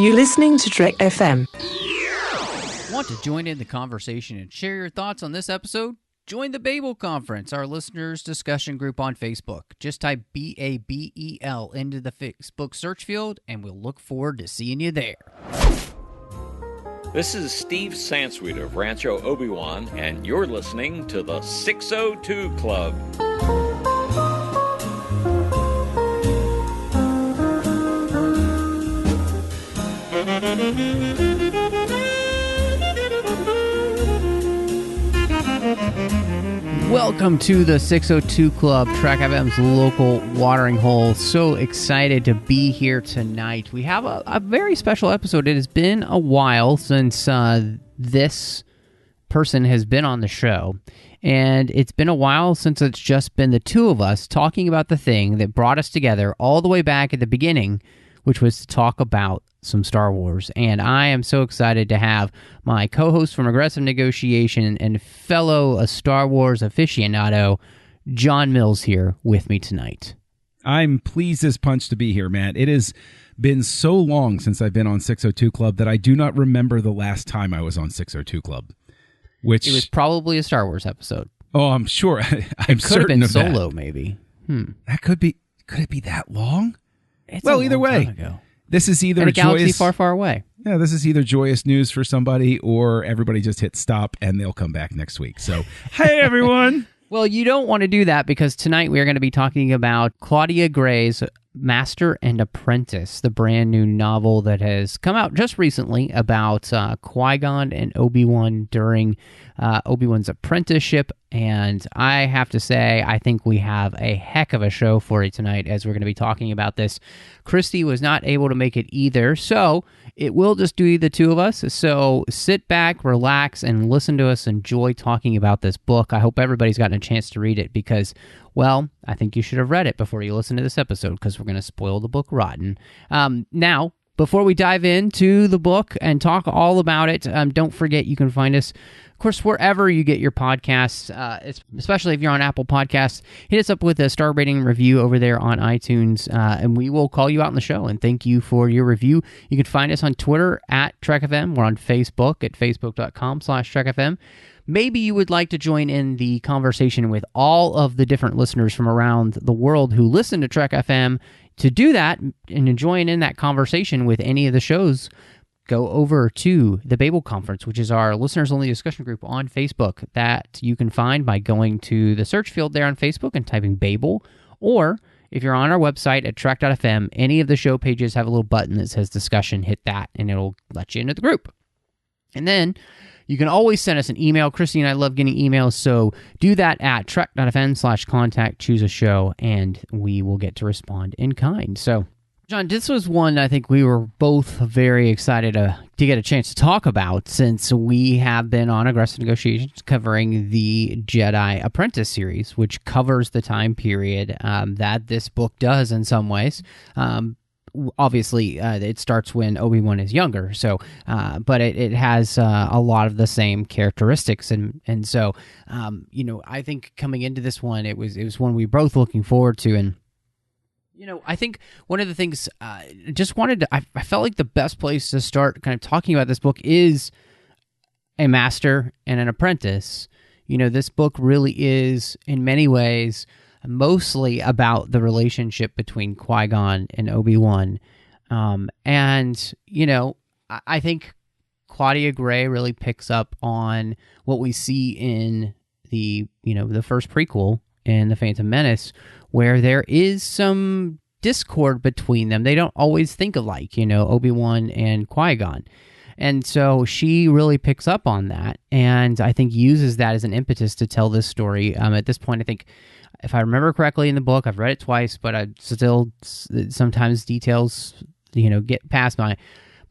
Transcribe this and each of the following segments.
You're listening to Trek FM. Want to join in the conversation and share your thoughts on this episode? Join the Babel Conference, our listeners' discussion group on Facebook. Just type BABEL into the Facebook search field, and we'll look forward to seeing you there. This is Steve Sansweet of Rancho Obi-Wan, and you're listening to the 602 Club. Welcome to the 602 Club, Trek FM's local watering hole. So excited to be here tonight. We have a very special episode. It has been a while since this person has been on the show. And it's been a while since it's just been the two of us talking about the thing that brought us together all the way back at the beginning, which was to talk about some Star Wars. And I am so excited to have my co-host from Aggressive Negotiation and fellow Star Wars aficionado, John Mills, here with me tonight. I'm pleased as punch to be here, man. It has been so long since I've been on 602 Club that I do not remember the last time I was on 602 Club. Which it was probably a Star Wars episode. Oh, I'm sure. I'm could have certain been of Solo, that. Maybe. That could be. Could it be that long? It's well, a either long way. time ago. This is either in a galaxy joyous, far, far away. Yeah, this is either joyous news for somebody or everybody just hit stop and they'll come back next week. So, hey, everyone. Well, you don't want to do that because tonight we are going to be talking about Claudia Gray's Master and Apprentice, the brand new novel that has come out just recently about Qui-Gon and Obi-Wan during Obi-Wan's apprenticeship. And I have to say, I think we have a heck of a show for you tonight as we're going to be talking about this. Christy was not able to make it either, so it will just be the two of us. So sit back, relax, and listen to us enjoy talking about this book. I hope everybody's gotten a chance to read it because, well, I think you should have read it before you listen to this episode because we're going to spoil the book rotten. Now, before we dive into the book and talk all about it, don't forget you can find us, of course, wherever you get your podcasts, especially if you're on Apple Podcasts. Hit us up with a star rating review over there on iTunes, and we will call you out in the show and thank you for your review. You can find us on Twitter at TrekFM. We're on Facebook at facebook.com/TrekFM. Maybe you would like to join in the conversation with all of the different listeners from around the world who listen to Trek FM. To do that and join in that conversation with any of the shows, go over to the Babel Conference, which is our listeners-only discussion group on Facebook that you can find by going to the search field there on Facebook and typing Babel. Or if you're on our website at trek.fm, any of the show pages have a little button that says discussion. Hit that, and it'll let you into the group. And then you can always send us an email. Christy and I love getting emails, so do that at trek.fm/contact, choose a show, and we will get to respond in kind. So, John, this was one I think we were both very excited to get a chance to talk about since we have been on Aggressive Negotiations covering the Jedi Apprentice series, which covers the time period that this book does in some ways. Obviously, it starts when Obi-Wan is younger, so but it has a lot of the same characteristics, and so I think coming into this one, it was one we were both looking forward to, and I think one of the things I felt like the best place to start kind of talking about this book is a master and an apprentice. This book really is in many ways mostly about the relationship between Qui-Gon and Obi-Wan. I think Claudia Gray really picks up on what we see in the first prequel in The Phantom Menace, where there is some discord between them. They don't always think alike, Obi-Wan and Qui-Gon. And so she really picks up on that, and I think uses that as an impetus to tell this story. At this point, I think, if I remember correctly in the book, I've read it twice, but I still sometimes details, get past my.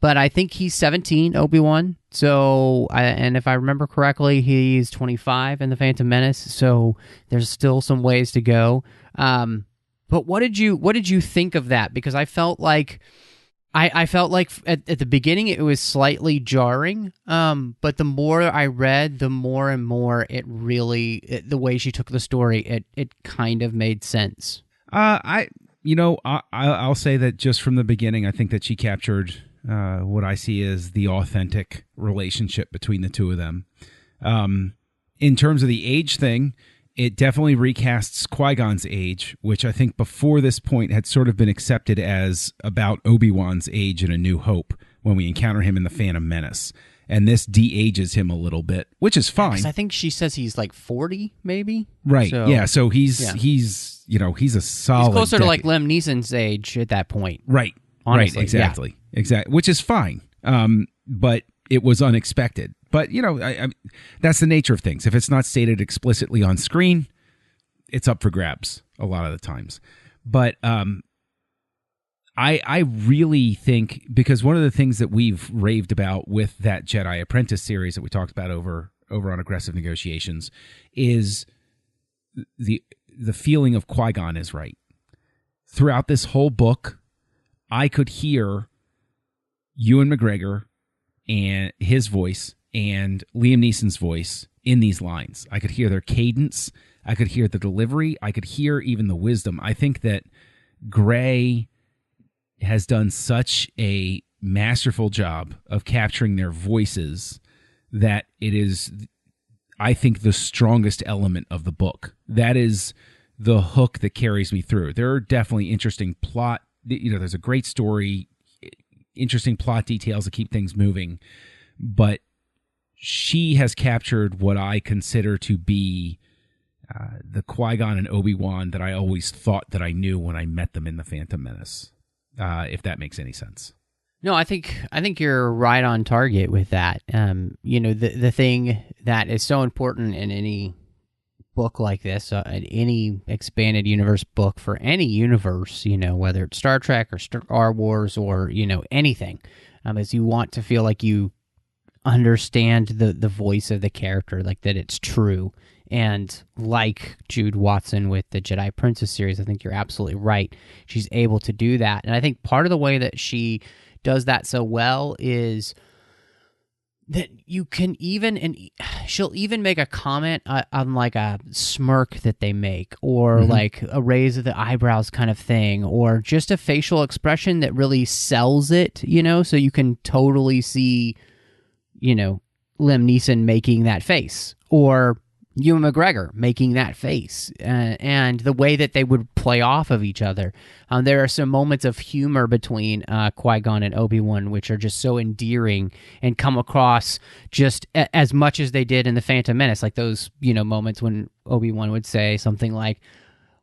But I think he's 17, Obi-Wan. So, and if I remember correctly, he's 25 in The Phantom Menace. So there's still some ways to go. But what did you think of that? Because I felt like. I felt like at the beginning it was slightly jarring, but the more I read, the more and more the way she took the story, it kind of made sense. I'll say that just from the beginning, I think that she captured what I see as the authentic relationship between the two of them. In terms of the age thing, it definitely recasts Qui-Gon's age, which I think before this point had sort of been accepted as about Obi-Wan's age in A New Hope when we encounter him in the Phantom Menace. And this de-ages him a little bit, which is fine. 'Cause I think she says he's like 40, maybe. Right. So, yeah. So he's a solid. He's closer to like decade. Liam Neeson's age at that point. Right. Honestly, right. Exactly. Exactly. Which is fine. But it was unexpected. But I that's the nature of things. If it's not stated explicitly on screen, it's up for grabs a lot of the times. But I really think, because one of the things that we've raved about with that Jedi Apprentice series that we talked about over on Aggressive Negotiations is the feeling of Qui-Gon is right. Throughout this whole book, I could hear Ewan McGregor and his voice and Liam Neeson's voice in these lines. I could hear their cadence. I could hear the delivery. I could hear even the wisdom. I think that Gray has done such a masterful job of capturing their voices that it is, I think, the strongest element of the book. That is the hook that carries me through. There are definitely interesting plot, there's a great story, interesting plot details that keep things moving, but she has captured what I consider to be the Qui-Gon and Obi-Wan that I always thought that I knew when I met them in the Phantom Menace. If that makes any sense. No, I think you're right on target with that. The thing that is so important in any book like this, any expanded universe book for any universe, whether it's Star Trek or Star Wars or anything, is you want to feel like you understand the voice of the character, like that it's true. And like Jude Watson with the Jedi Apprentice series, I think you're absolutely right. She's able to do that. And I think part of the way that she does that so well is that you can even, and she'll even make a comment on like a smirk that they make, or like a raise of the eyebrows kind of thing, or just a facial expression that really sells it, so you can totally see, Liam Neeson making that face, or Ewan McGregor making that face, and the way that they would play off of each other. There are some moments of humor between Qui-Gon and Obi-Wan which are just so endearing and come across just as much as they did in the Phantom Menace, like those moments when Obi-Wan would say something like,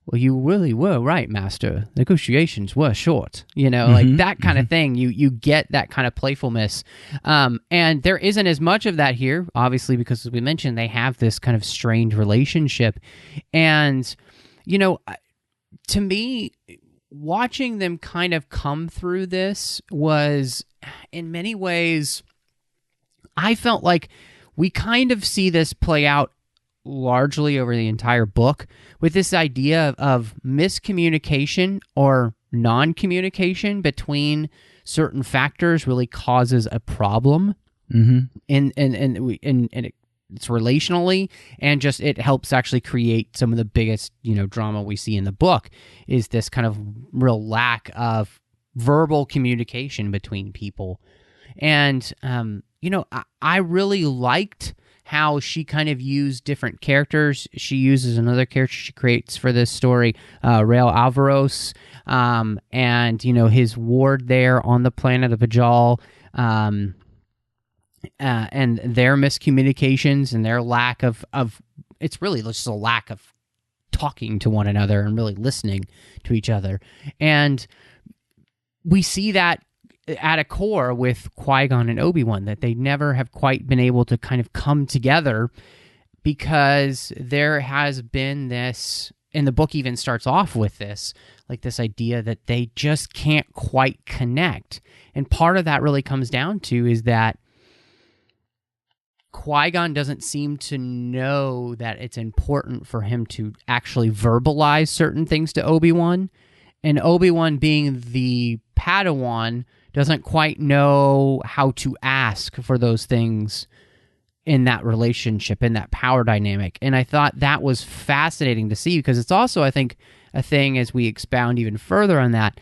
"Well, you really were right, Master. Negotiations were short." Like that kind of thing. You get that kind of playfulness. And there isn't as much of that here, obviously, because as we mentioned, they have this kind of strained relationship. And, to me, watching them kind of come through this was, in many ways, I felt like we kind of see this play out largely over the entire book, with this idea of miscommunication or non-communication between certain factors really causes a problem, and it's relationally, and just it helps actually create some of the biggest drama we see in the book, is this kind of real lack of verbal communication between people. And I really liked how she kind of used different characters. She uses another character she creates for this story, Rael Averross, and his ward there on the planet of Bajal, and their miscommunications and their lack of it's really just a lack of talking to one another and really listening to each other. And we see that at a core with Qui-Gon and Obi-Wan, that they never have quite been able to kind of come together, because there has been this, and the book even starts off with this, like this idea that they just can't quite connect. And part of that really comes down to is that Qui-Gon doesn't seem to know that it's important for him to actually verbalize certain things to Obi-Wan, and Obi-Wan, being the Padawan, doesn't quite know how to ask for those things in that relationship, in that power dynamic. And I thought that was fascinating to see, because it's also, I think, a thing, as we expound even further on that,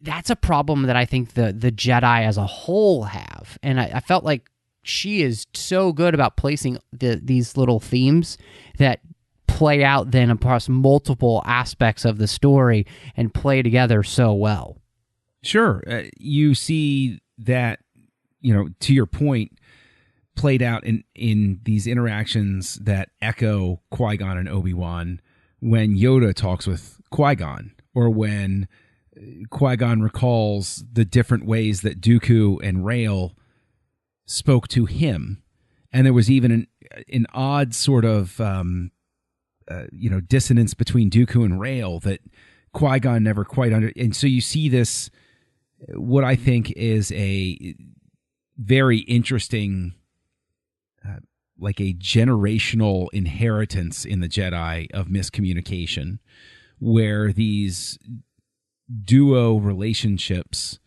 that's a problem that I think the Jedi as a whole have. And I felt like she is so good about placing these little themes that play out then across multiple aspects of the story and play together so well. Sure. You see that, to your point, played out in these interactions that echo Qui-Gon and Obi-Wan when Yoda talks with Qui-Gon, or when Qui-Gon recalls the different ways that Dooku and Rael spoke to him. And there was even an odd sort of dissonance between Dooku and Rael that Qui-Gon never quite and so you see this, what I think is a very interesting, like a generational inheritance in the Jedi of miscommunication, where these duo relationships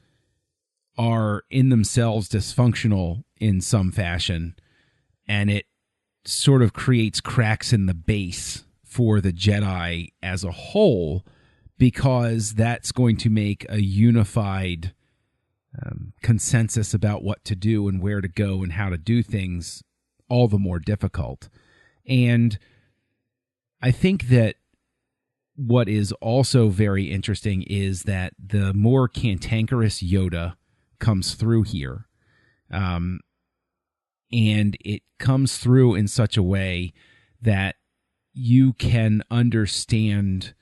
are in themselves dysfunctional in some fashion, and it sort of creates cracks in the base for the Jedi as a whole, because that's going to make a unified consensus about what to do and where to go and how to do things all the more difficult. And I think that what is also very interesting is that the more cantankerous Yoda comes through here, and it comes through in such a way that you can understand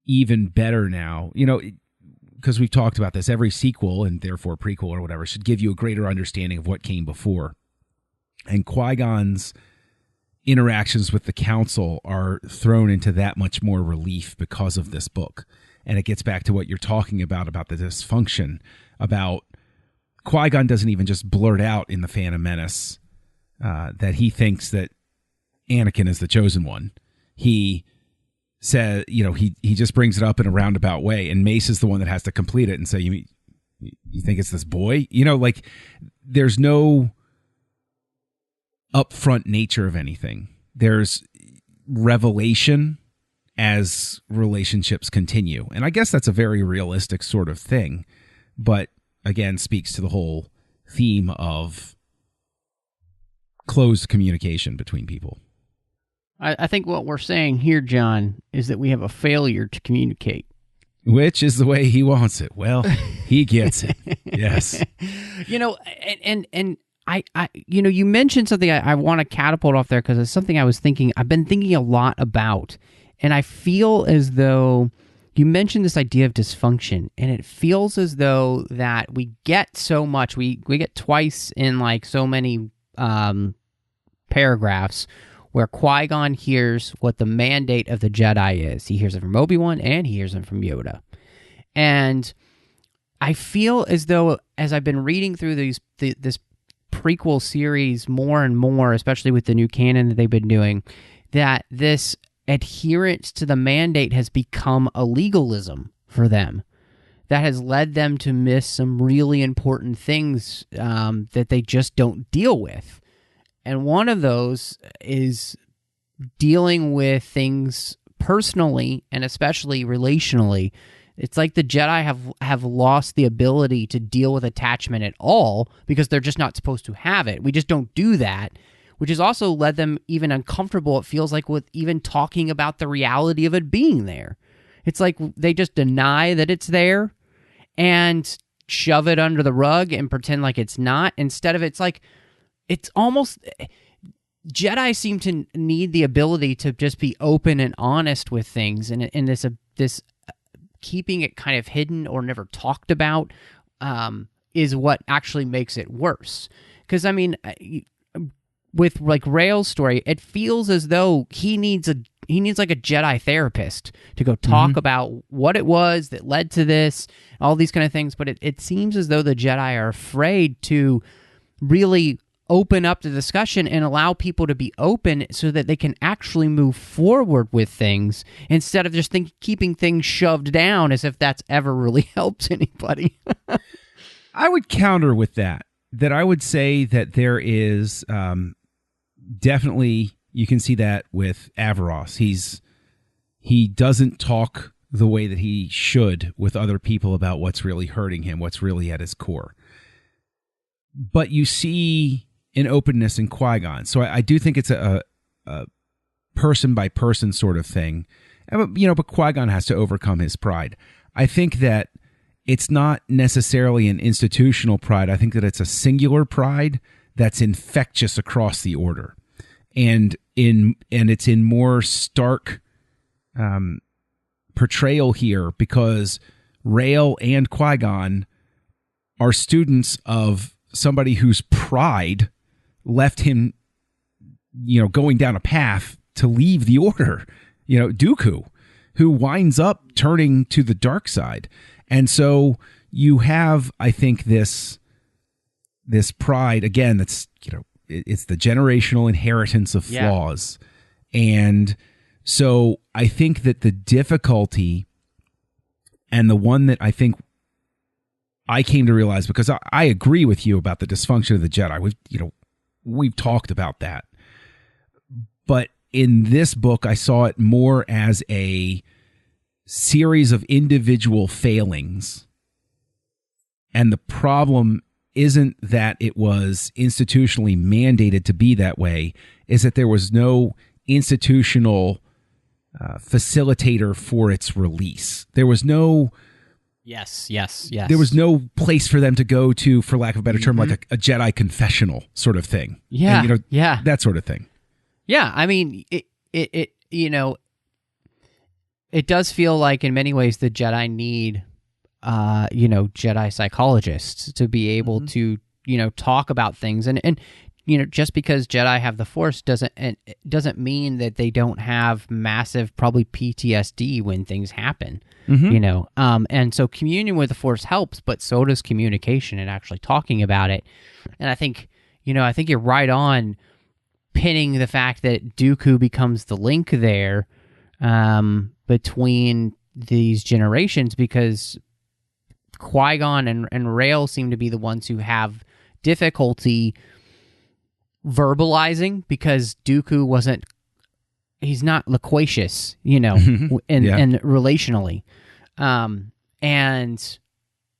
even better now, because we've talked about this, every sequel and therefore prequel or whatever should give you a greater understanding of what came before. And Qui-Gon's interactions with the council are thrown into that much more relief because of this book. And it gets back to what you're talking about the dysfunction, about Qui-Gon doesn't even just blurt out in the Phantom Menace that he thinks that Anakin is the chosen one. He said, he just brings it up in a roundabout way, and Mace is the one that has to complete it and say, you think it's this boy? Like there's no upfront nature of anything. There's revelation as relationships continue. And I guess that's a very realistic sort of thing, but again, speaks to the whole theme of closed communication between people. I think what we're saying here, John, is that we have a failure to communicate. Which is the way he wants it. Well, he gets it. Yes. And I you mentioned something I want to catapult off there, because it's something I've been thinking a lot about. And I feel as though you mentioned this idea of dysfunction, and it feels as though that we get so much, we get twice in like so many paragraphs where Qui-Gon hears what the mandate of the Jedi is. He hears it from Obi-Wan and he hears it from Yoda. And I feel as though, as I've been reading through this prequel series more and more, especially with the new canon that they've been doing, that this adherence to the mandate has become a legalism for them. That has led them to miss some really important things that they just don't deal with. And one of those is dealing with things personally and especially relationally. It's like the Jedi have lost the ability to deal with attachment at all, because they're just not supposed to have it. We just don't do that, which has also led them even uncomfortable, it feels like, with even talking about the reality of it being there. It's like they just deny that it's there and shove it under the rug and pretend like it's not. Instead of, it's like, it's almost, Jedi seem to need the ability to just be open and honest with things, and this keeping it kind of hidden or never talked about is what actually makes it worse. Because I mean, with like Rael's story, it feels as though he needs like a Jedi therapist to go talk about what it was that led to this, all these kind of things. But it seems as though the Jedi are afraid to really open up the discussion and allow people to be open so that they can actually move forward with things, instead of just keeping things shoved down as if that's ever really helped anybody. I would counter with that I would say that there is definitely, you can see that with Averross. He doesn't talk the way that he should with other people about what's really hurting him, what's really at his core. But you see an openness in Qui-Gon. So I do think it's a person-by-person sort of thing. But Qui-Gon has to overcome his pride. I think that it's not necessarily an institutional pride. I think that it's a singular pride that's infectious across the Order. And it's in more stark portrayal here because Rael and Qui-Gon are students of somebody whose pride left him, going down a path to leave the Order. Dooku, who winds up turning to the dark side. And so you have, I think, this pride, again, that's, it's the generational inheritance of flaws. And so I think that the difficulty, and the one that I think I came to realize, because I agree with you about the dysfunction of the Jedi. We've talked about that. But in this book, I saw it more as a series of individual failings. And the problem isn't that it was institutionally mandated to be that way, is that there was no institutional facilitator for its release. There was no... Yes. There was no place for them to go to, for lack of a better term, like a Jedi confessional sort of thing. Yeah, and, yeah. That sort of thing. Yeah, I mean, it does feel like in many ways the Jedi need, Jedi psychologists to be able to, talk about things. And just because Jedi have the Force doesn't mean that they don't have massive, probably PTSD when things happen, and so communion with the Force helps, but so does communication and actually talking about it. And I think you're right on pinning the fact that Dooku becomes the link there between these generations, because Qui-Gon and Rael seem to be the ones who have difficulty verbalizing, because Dooku he's not loquacious, and relationally. And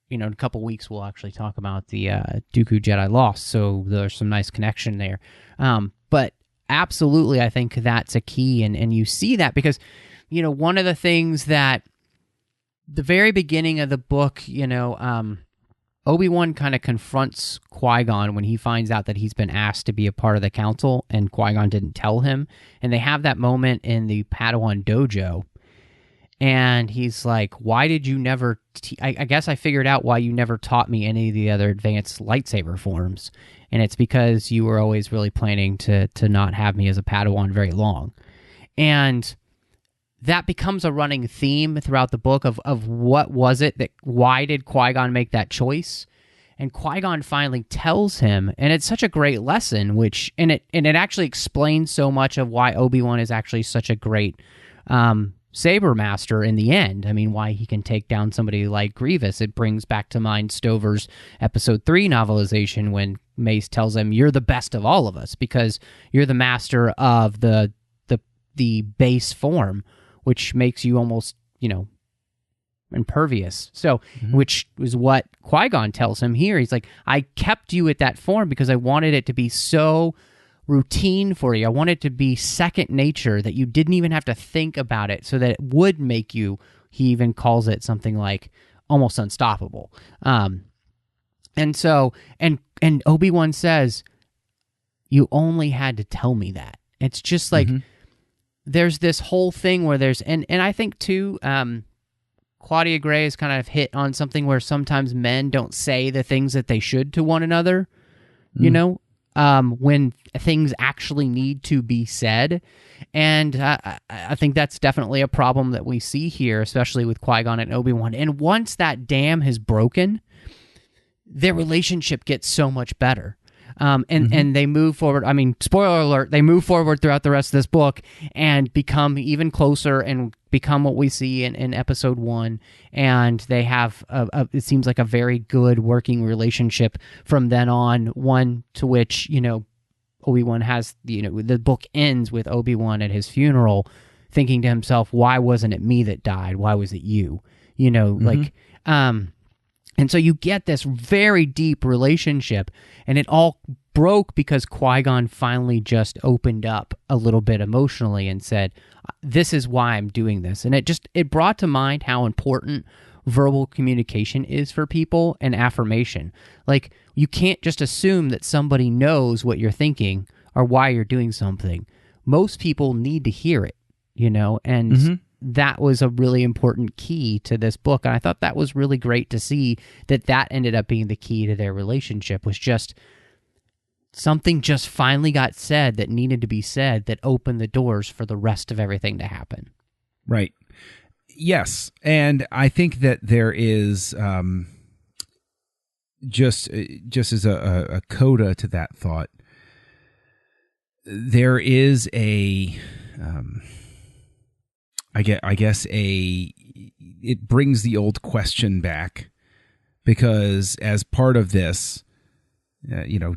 in a couple weeks we'll actually talk about the Dooku Jedi Lost, so there's some nice connection there. But absolutely, I think that's a key, and you see that because, one of the things that the very beginning of the book, Obi-Wan kind of confronts Qui-Gon when he finds out that he's been asked to be a part of the council, and Qui-Gon didn't tell him. And they have that moment in the Padawan dojo, and he's like, why did you never... I guess I figured out why you never taught me any of the other advanced lightsaber forms. And it's because you were always really planning to not have me as a Padawan very long. And that becomes a running theme throughout the book of what was it that... Why did Qui-Gon make that choice? And Qui-Gon finally tells him, and it's such a great lesson, and it actually explains so much of why Obi-Wan is actually such a great saber master in the end. I mean, why he can take down somebody like Grievous. It brings back to mind Stover's Episode 3 novelization when Mace tells him, you're the best of all of us because you're the master of the base form, which makes you almost, impervious. So, which was what Qui-Gon tells him here. He's like, I kept you at that form because I wanted it to be so routine for you. I wanted it to be second nature, that you didn't even have to think about it, so that it would make you, he even calls it something like almost unstoppable. And so, and Obi-Wan says, you only had to tell me that. It's just like, there's this whole thing where there's, and I think too, Claudia Gray has kind of hit on something where sometimes men don't say the things that they should to one another, when things actually need to be said. And I think that's definitely a problem that we see here, especially with Qui-Gon and Obi-Wan. And once that dam has broken, their relationship gets so much better. And they move forward. I mean, spoiler alert, they move forward throughout the rest of this book and become even closer and become what we see in Episode 1. And they have, it seems like a very good working relationship from then on, one to which, Obi-Wan has, the book ends with Obi-Wan at his funeral thinking to himself, why wasn't it me that died? Why was it you? You know, like, and so you get this very deep relationship, and it all broke because Qui-Gon finally just opened up a little bit emotionally and said, this is why I'm doing this. And it brought to mind how important verbal communication is for people, and affirmation. Like, you can't just assume that somebody knows what you're thinking or why you're doing something. Most people need to hear it, you know, and that was a really important key to this book. And I thought that was really great to see that ended up being the key to their relationship, was just something just finally got said that needed to be said that opened the doors for the rest of everything to happen. Right. Yes. And I think that there is, just as a coda to that thought, there is I guess it brings the old question back, because as part of this,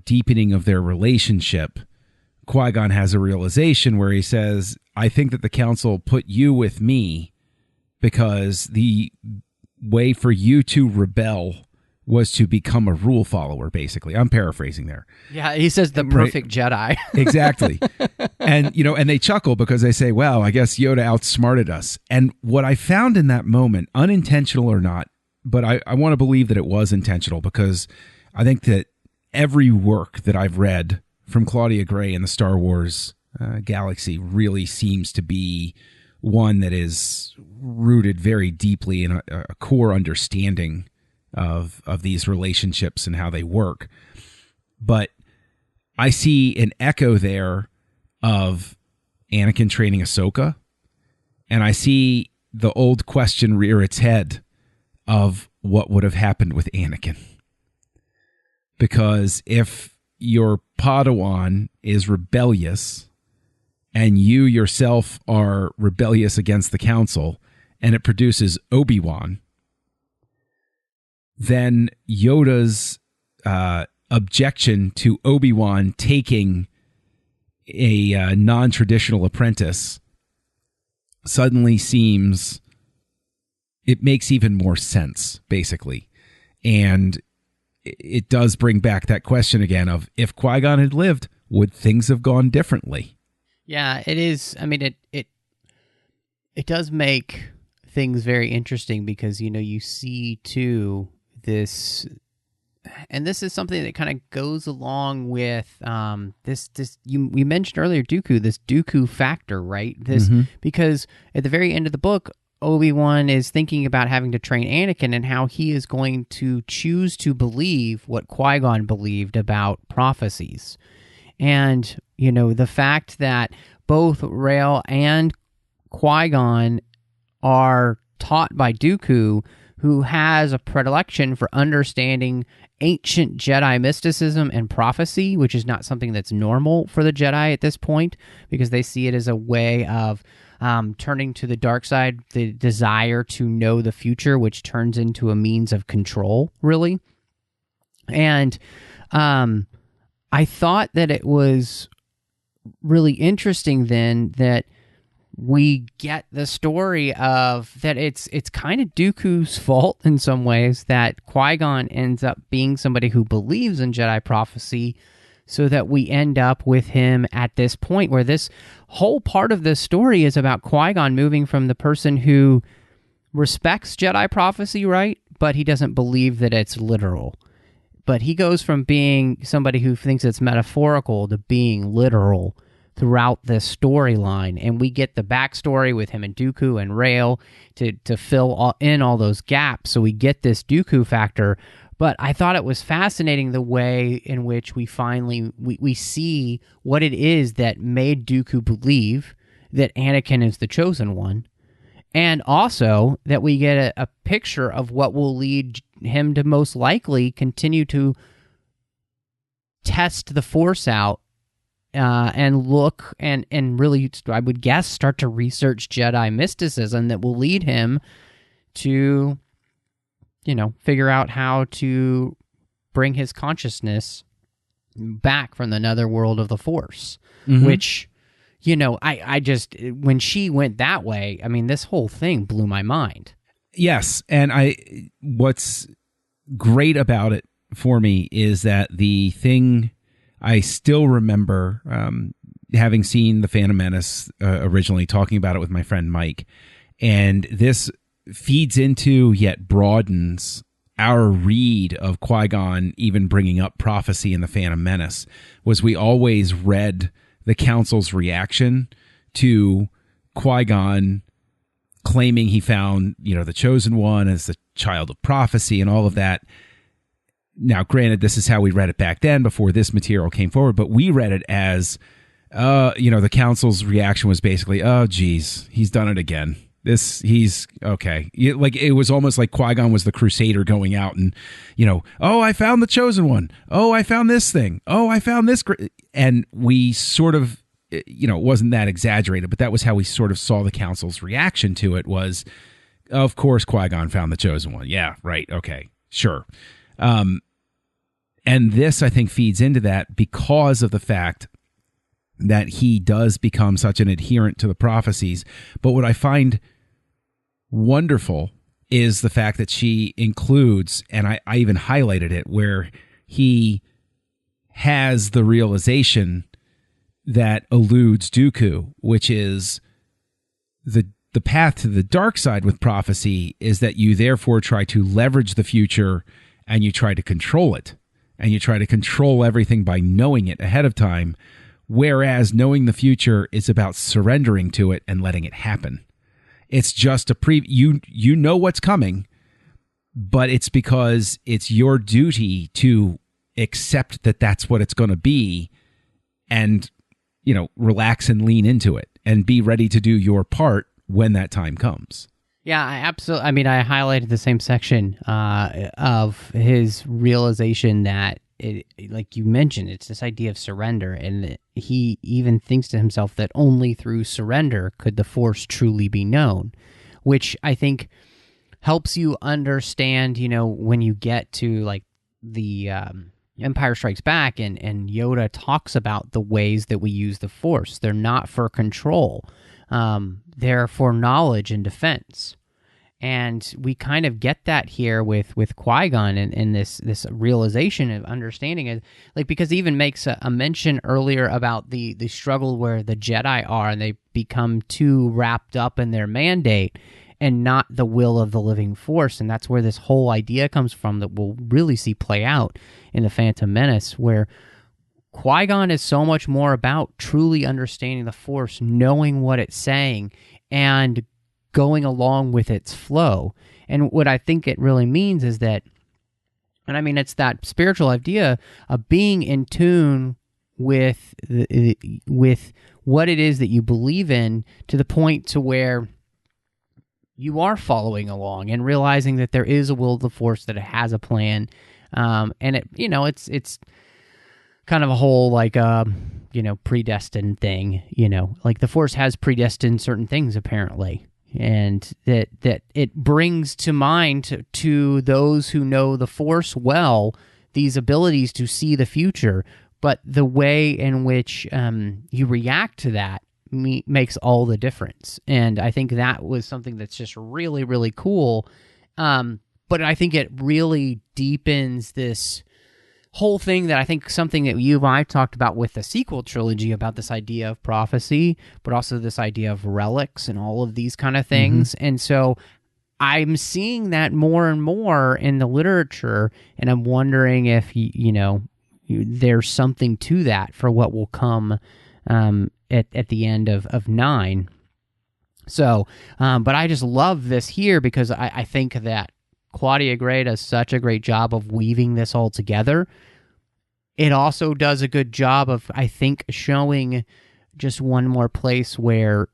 deepening of their relationship, Qui-Gon has a realization where he says, I think that the council put you with me because the way for you to rebel was to become a rule follower, basically. I'm paraphrasing there. Yeah, he says the perfect Jedi. Exactly. And, and they chuckle because they say, well, I guess Yoda outsmarted us. And what I found in that moment, unintentional or not, but I want to believe that it was intentional, because I think that every work that I've read from Claudia Gray in the Star Wars galaxy really seems to be one that is rooted very deeply in a core understanding of these relationships and how they work. But I see an echo there of Anakin training Ahsoka, and I see the old question rear its head of what would have happened with Anakin. Because if your Padawan is rebellious and you yourself are rebellious against the council, and it produces Obi-Wan, then Yoda's objection to Obi-Wan taking a non-traditional apprentice suddenly it makes even more sense, basically. And it does bring back that question again of, if Qui-Gon had lived, would things have gone differently? Yeah, it is. I mean, it does make things very interesting, because, you see too this, and this is something that kind of goes along with we mentioned earlier Dooku, this Dooku factor, right? Because at the very end of the book, Obi-Wan is thinking about having to train Anakin, and how he is going to choose to believe what Qui-Gon believed about prophecies. And, the fact that both Rael and Qui-Gon are taught by Dooku, who has a predilection for understanding ancient Jedi mysticism and prophecy, which is not something that's normal for the Jedi at this point, because they see it as a way of turning to the dark side, the desire to know the future, which turns into a means of control, really. And I thought that it was really interesting then that we get the story of that it's kind of Dooku's fault in some ways that Qui-Gon ends up being somebody who believes in Jedi prophecy, so that we end up with him at this point where this whole part of this story is about Qui-Gon moving from the person who respects Jedi prophecy, right? But he doesn't believe that it's literal. But he goes from being somebody who thinks it's metaphorical to being literal throughout this storyline. And we get the backstory with him and Dooku and Rael to fill in all those gaps. So we get this Dooku factor. But I thought it was fascinating the way in which we finally we see what it is that made Dooku believe that Anakin is the chosen one. And also that we get a picture of what will lead him to most likely continue to test the Force out and look and really, I would guess, start to research Jedi mysticism that will lead him to, figure out how to bring his consciousness back from the netherworld of the Force, which, I just, when she went that way, I mean, this whole thing blew my mind. Yes, and what's great about it for me is that the thing I still remember, having seen The Phantom Menace originally, talking about it with my friend Mike, and this feeds into yet broadens our read of Qui-Gon even bringing up prophecy in The Phantom Menace, was we always read the Council's reaction to Qui-Gon claiming he found, the Chosen One as the child of prophecy and all of that. Now, granted, this is how we read it back then before this material came forward, but we read it as, the Council's reaction was basically, oh, geez, he's done it again. He's okay. Like, it was almost like Qui-Gon was the crusader going out and, oh, I found the Chosen One. Oh, I found this thing. Oh, I found this. And we sort of, it wasn't that exaggerated, but that was how we sort of saw the Council's reaction to it was, of course, Qui-Gon found the Chosen One. Yeah, right. Okay, sure. And this, I think, feeds into that because of the fact that he does become such an adherent to the prophecies. But what I find wonderful is the fact that she includes, and I even highlighted it, where he has the realization that eludes Dooku, which is the path to the dark side with prophecy is that you therefore try to leverage the future and you try to control it. And you try to control everything by knowing it ahead of time. Whereas knowing the future is about surrendering to it and letting it happen. It's just you know what's coming, but it's because it's your duty to accept that that's what it's going to be and, relax and lean into it and be ready to do your part when that time comes. Yeah, I highlighted the same section of his realization that, like you mentioned, it's this idea of surrender, and he even thinks to himself that only through surrender could the Force truly be known, which I think helps you understand, when you get to like the Empire Strikes Back and Yoda talks about the ways that we use the Force. They're not for control. They're for knowledge and defense. And we kind of get that here with Qui-Gon and this realization of understanding it, like, because he even makes a mention earlier about the struggle where the Jedi are and they become too wrapped up in their mandate and not the will of the living Force. And that's where this whole idea comes from that we'll really see play out in The Phantom Menace, where Qui-Gon is so much more about truly understanding the Force, knowing what it's saying, and going along with its flow. And what I think it really means is that, and I mean, it's that spiritual idea of being in tune with with what it is that you believe in, to the point to where you are following along and realizing that there is a will of the Force, that it has a plan, and it, it's kind of a whole like predestined thing. Like the Force has predestined certain things apparently. And that it brings to mind to those who know the Force well these abilities to see the future, but the way in which you react to that makes all the difference. And I think that was something that's just really, really cool. But I think it really deepens this whole thing, that I think something that you and I talked about with the sequel trilogy, about this idea of prophecy, but also this idea of relics and all of these kind of things. Mm-hmm. And so I'm seeing that more and more in the literature, and I'm wondering if, there's something to that for what will come at the end of 9. So, but I just love this here because I think that Claudia Gray does such a great job of weaving this all together. It also does a good job of, I think, showing just one more place where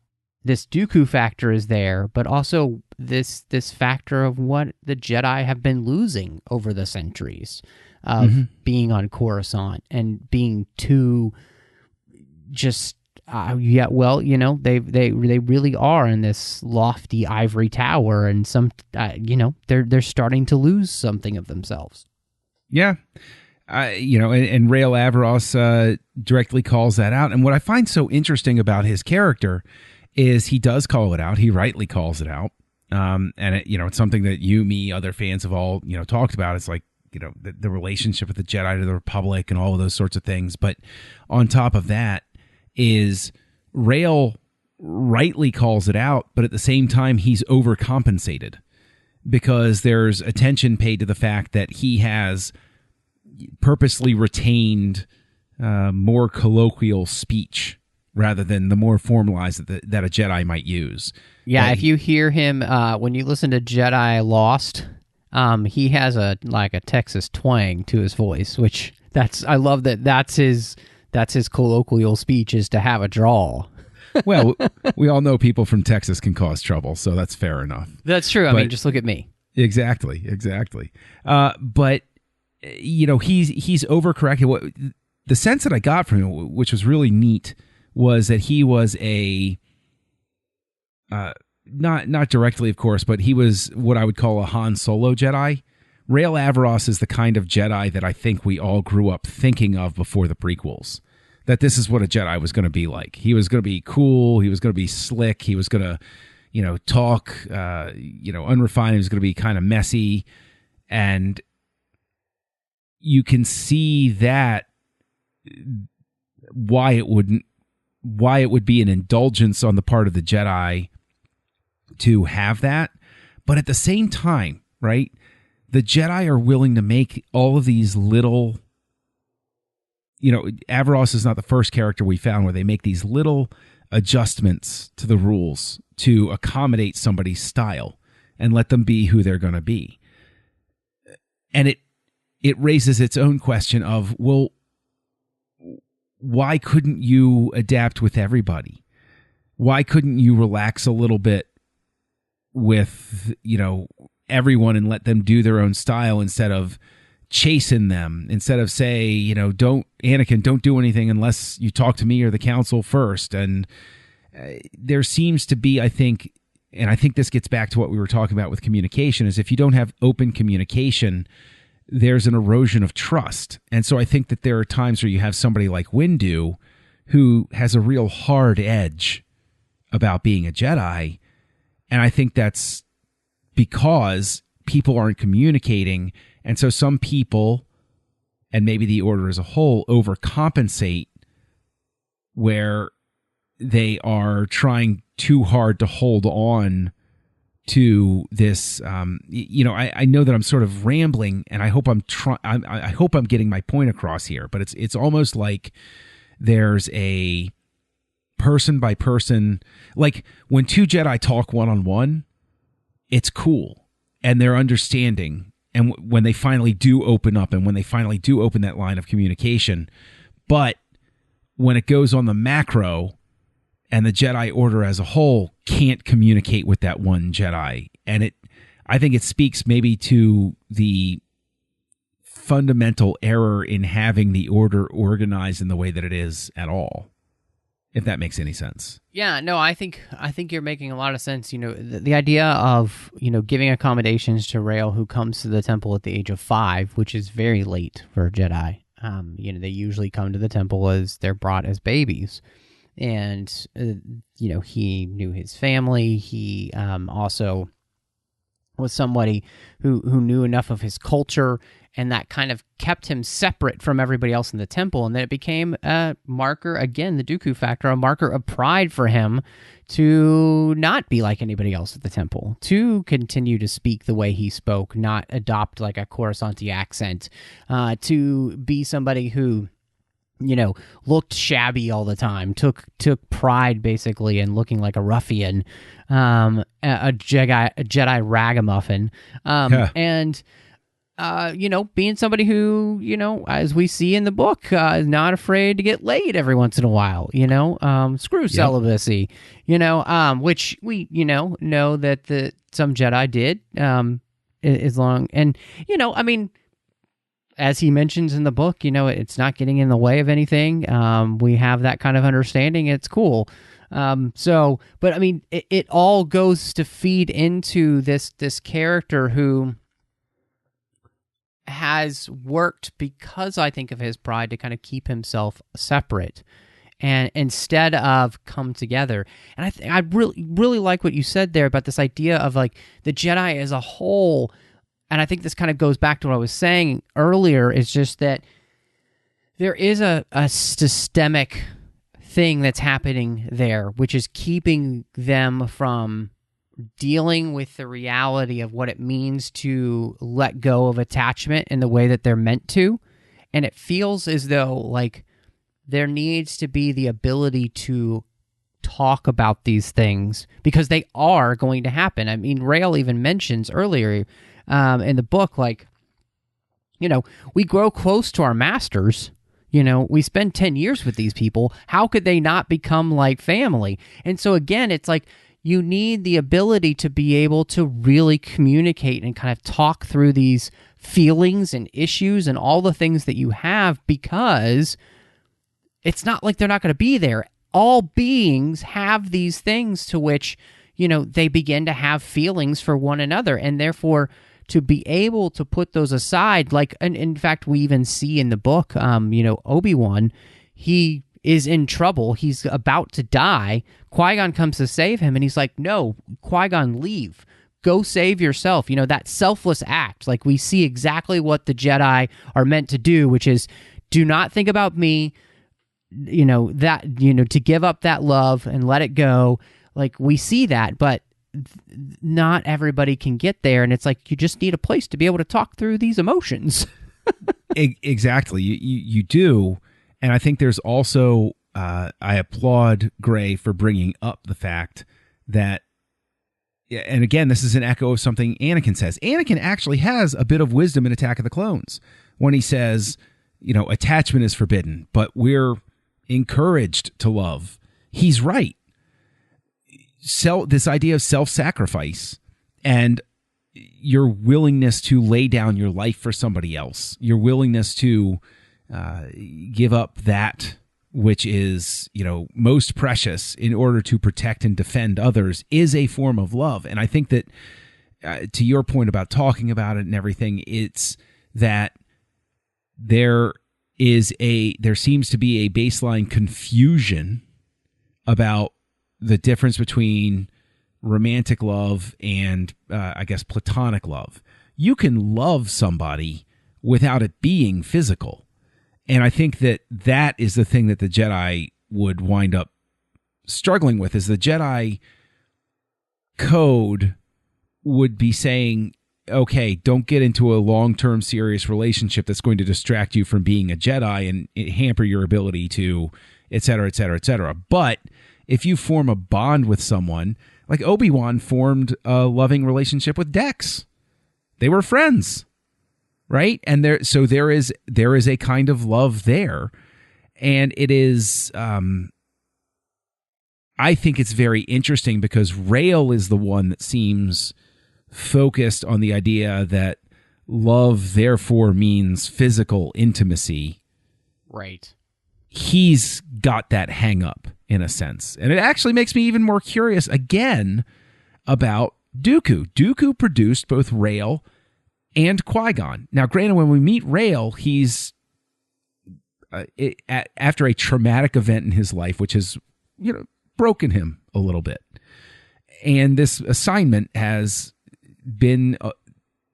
this Dooku factor is there, but also this factor of what the Jedi have been losing over the centuries of being on Coruscant and being too just they really are in this lofty ivory tower, and some they're starting to lose something of themselves. Yeah. and Rael Averross directly calls that out. And what I find so interesting about his character is he does call it out. He rightly calls it out. And it's something that you, me, other fans have all, talked about. It's like, the relationship with the Jedi to the Republic and all of those sorts of things. But on top of that is Rael rightly calls it out, but at the same time, he's overcompensated because there's attention paid to the fact that he has purposely retained more colloquial speech rather than the more formalized that a Jedi might use. Yeah, if you hear him, when you listen to Jedi Lost, he has a Texas twang to his voice, which I love that's his colloquial speech is to have a drawl. Well, we all know people from Texas can cause trouble, so that's fair enough. That's true. I mean, just look at me. Exactly. But he's overcorrected. The sense that I got from him, which was really neat, was that he was not directly, of course, but he was what I would call a Han Solo Jedi. Rael Averross is the kind of Jedi that I think we all grew up thinking of before the prequels. That this is what a Jedi was going to be like. He was going to be cool. He was going to be slick. He was going to, talk, unrefined. He was going to be kind of messy. And you can see that why it would be an indulgence on the part of the Jedi to have that. But at the same time, right, the Jedi are willing to make all of these little, Averross is not the first character we found where they make these little adjustments to the rules to accommodate somebody's style and let them be who they're going to be. And it raises its own question of, well, why couldn't you adapt with everybody? Why couldn't you relax a little bit with, everyone and let them do their own style instead of chasing them, instead of say, don't do anything unless you talk to me or the council first. And there seems to be, I think this gets back to what we were talking about with communication, is if you don't have open communication, there's an erosion of trust. And so I think that there are times where you have somebody like Windu who has a real hard edge about being a Jedi. And I think that's because people aren't communicating. And so some people, and maybe the Order as a whole, overcompensate where they are trying too hard to hold on to this. I know that I'm sort of rambling, and I hope I hope I'm getting my point across here. But it's almost like there's a person by person, like when two Jedi talk one-on-one, it's cool and they're understanding. And when they finally do open up and when they finally do open that line of communication, but when it goes on the macro and the Jedi Order as a whole can't communicate with that one Jedi. And I think it speaks maybe to the fundamental error in having the Order organized in the way that it is at all. If that makes any sense. Yeah, no, I think you're making a lot of sense. The idea of, giving accommodations to Rael, who comes to the temple at the age of 5, which is very late for a Jedi. They usually come to the temple as they're brought as babies. And, he knew his family. He also was somebody who knew enough of his culture, and that kind of kept him separate from everybody else in the temple. And then it became a marker, again, the Dooku factor, a marker of pride for him to not be like anybody else at the temple, to continue to speak the way he spoke, not adopt like a Coruscanti accent, to be somebody who, looked shabby all the time, took pride basically in looking like a ruffian, a Jedi ragamuffin, and being somebody who, as we see in the book, is not afraid to get laid every once in a while, screw celibacy, which we, know that some Jedi did, as long, and, as he mentions in the book, it's not getting in the way of anything. We have that kind of understanding. It's cool. But I mean, it all goes to feed into this character who has worked because I think of his pride to kind of keep himself separate and instead of come together. And I really like what you said there about this idea of like the Jedi as a whole. And I think this kind of goes back to what I was saying earlier, is just that there is a systemic thing that's happening there, which is keeping them from dealing with the reality of what it means to let go of attachment in the way that they're meant to. And it feels as though like there needs to be the ability to talk about these things because they are going to happen. I mean, Rael even mentions earlier in the book, like, you know, we grow close to our masters. You know, we spend 10 years with these people. How could they not become like family? And so again, it's like, you need the ability to be able to really communicate and kind of talk through these feelings and issues and all the things that you have, because it's not like they're not going to be there. All beings have these things to which, you know, they begin to have feelings for one another. And therefore, to be able to put those aside, like, and in fact, we even see in the book, you know, Obi-Wan, he is in trouble. He's about to die. Qui-Gon comes to save him, and he's like, no, Qui-Gon, leave. Go save yourself. You know, that selfless act. Like, we see exactly what the Jedi are meant to do, which is do not think about me, you know, that, you know, to give up that love and let it go. Like, we see that, but not everybody can get there. And it's like, you just need a place to be able to talk through these emotions. Exactly. You do. And I think there's also, I applaud Gray for bringing up the fact that, and again, this is an echo of something Anakin says. Anakin actually has a bit of wisdom in Attack of the Clones when he says, you know, attachment is forbidden, but we're encouraged to love. He's right. This idea of self-sacrifice and your willingness to lay down your life for somebody else, your willingness to give up that which is, you know, most precious in order to protect and defend others is a form of love. And I think that to your point about talking about it and everything, it's that there seems to be a baseline confusion about the difference between romantic love and I guess platonic love. You can love somebody without it being physical. And I think that is the thing that the Jedi would wind up struggling with, is the Jedi code would be saying, okay, don't get into a long-term serious relationship that's going to distract you from being a Jedi and hamper your ability to, et cetera, et cetera, et cetera. But if you form a bond with someone, like Obi-Wan formed a loving relationship with Dex. They were friends. Right? And there is a kind of love there. And it is, I think it's very interesting because Rael is the one that seems focused on the idea that love therefore means physical intimacy. Right. He's got that hang up in a sense. And it actually makes me even more curious again about Dooku. Dooku produced both Rael and Qui-Gon. Now, granted, when we meet Rael, he's after a traumatic event in his life, which has, you know, broken him a little bit. And this assignment has been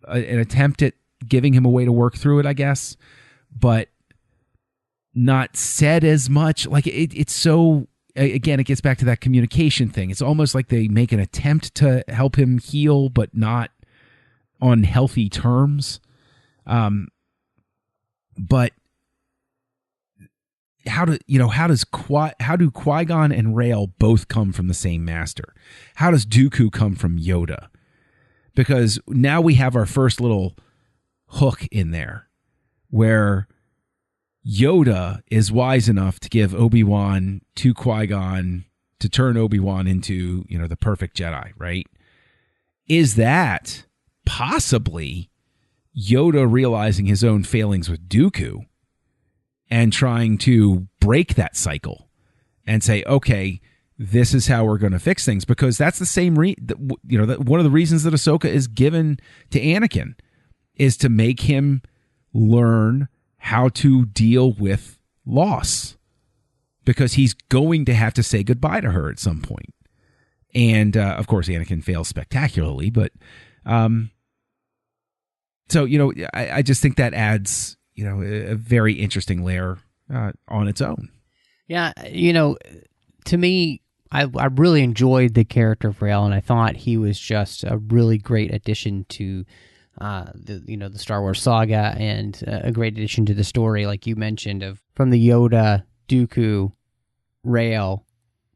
an attempt at giving him a way to work through it, I guess, but not said as much. Like it's so, again, it gets back to that communication thing. It's almost like they make an attempt to help him heal, but not on healthy terms. But how do Qui-Gon and Rael both come from the same master? How does Dooku come from Yoda? Because now we have our first little hook in there where Yoda is wise enough to give Obi-Wan to Qui-Gon to turn Obi-Wan into, you know, the perfect Jedi, right? Is that possibly Yoda realizing his own failings with Dooku and trying to break that cycle and say, okay, this is how we're going to fix things? Because that's the same one of the reasons that Ahsoka is given to Anakin is to make him learn how to deal with loss, because he's going to have to say goodbye to her at some point. And of course, Anakin fails spectacularly, but so, I just think that adds, a very interesting layer on its own. Yeah, to me, I really enjoyed the character of Rael, and I thought he was just a really great addition to the Star Wars saga, and a great addition to the story, like you mentioned, from the Yoda, Dooku, Rael,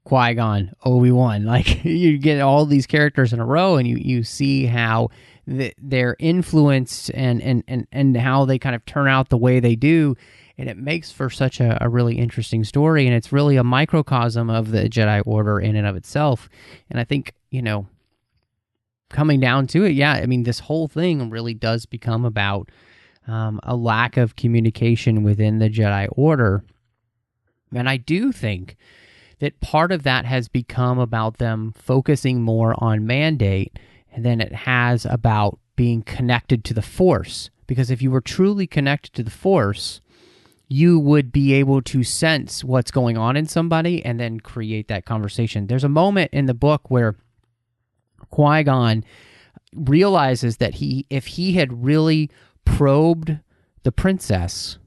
Qui-Gon, Obi-Wan. Like, you get all these characters in a row, and you see how they're influenced and how they kind of turn out the way they do. And it makes for such a really interesting story, and it's really a microcosm of the Jedi Order in and of itself. And I think, coming down to it, this whole thing really does become about a lack of communication within the Jedi Order. And I do think that part of that has become about them focusing more on mandate than it has about being connected to the Force. Because if you were truly connected to the Force, you would be able to sense what's going on in somebody and then create that conversation. There's a moment in the book where Qui-Gon realizes that if he had really probed the princess,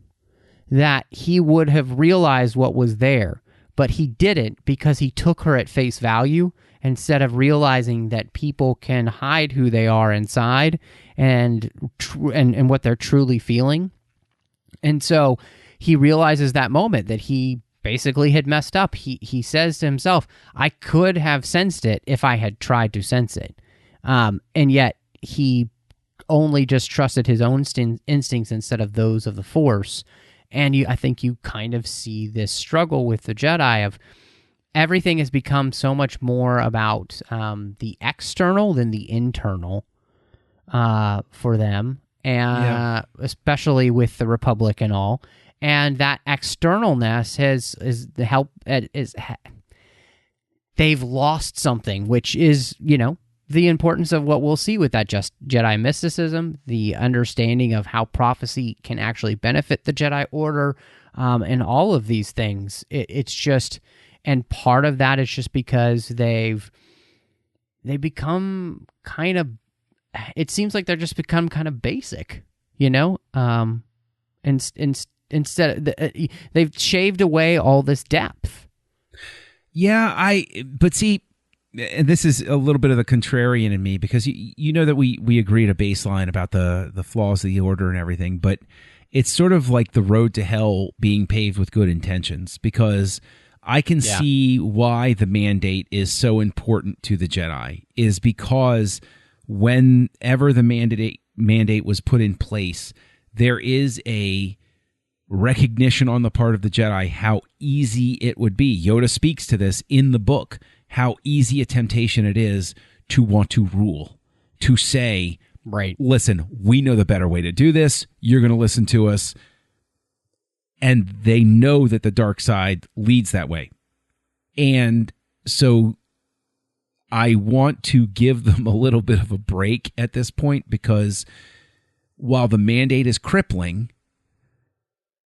that he would have realized what was there, but he didn't, because he took her at face value instead of realizing that people can hide who they are inside and what they're truly feeling. And so he realizes that moment that he basically had messed up. He says to himself, I could have sensed it if I had tried to sense it. And yet he only just trusted his own instincts instead of those of the Force. And I think you kind of see this struggle with the Jedi of everything has become so much more about the external than the internal for them, and especially with the Republic and all. And that externalness they've lost something, which is, the importance of what we'll see with that just Jedi mysticism, the understanding of how prophecy can actually benefit the Jedi Order, and all of these things. It's just, and part of that is just because they become kind of, it seems like they're just become kind of basic, instead they've shaved away all this depth. But see, and this is a little bit of the contrarian in me, because you know that we agree at a baseline about the flaws of the Order and everything, but it's sort of like the road to hell being paved with good intentions, because I can see why the mandate is so important to the Jedi, is because whenever the mandate was put in place, there is a recognition on the part of the Jedi how easy it would be. Yoda speaks to this in the book, how easy a temptation it is to want to rule, to say, right, listen, we know the better way to do this. You're going to listen to us. And they know that the dark side leads that way. And so I want to give them a little bit of a break at this point, because while the mandate is crippling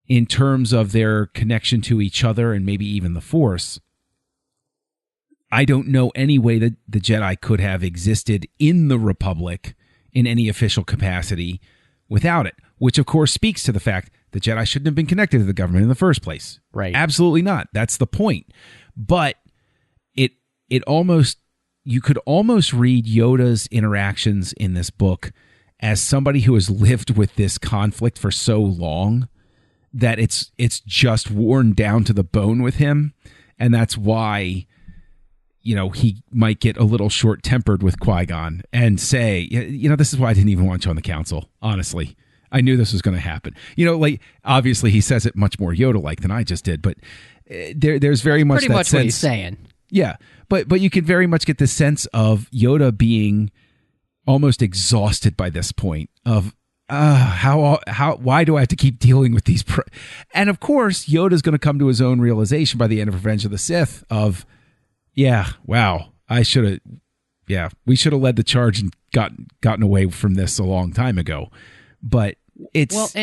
in terms of their connection to each other and maybe even the Force, I don't know any way that the Jedi could have existed in the Republic in any official capacity without it, which of course speaks to the fact the Jedi shouldn't have been connected to the government in the first place. Right. Absolutely not. That's the point. But it almost, you could almost read Yoda's interactions in this book as somebody who has lived with this conflict for so long that it's just worn down to the bone with him. And that's why, he might get a little short-tempered with Qui-Gon and say, this is why I didn't even want you on the council, honestly. I knew this was going to happen. Obviously he says it much more Yoda-like than I just did, but there's very much pretty that much sense. What he's saying. Yeah, but you can very much get the sense of Yoda being almost exhausted by this point of, why do I have to keep dealing with these? And of course, Yoda's going to come to his own realization by the end of Revenge of the Sith of, we should have led the charge and gotten away from this a long time ago. But it's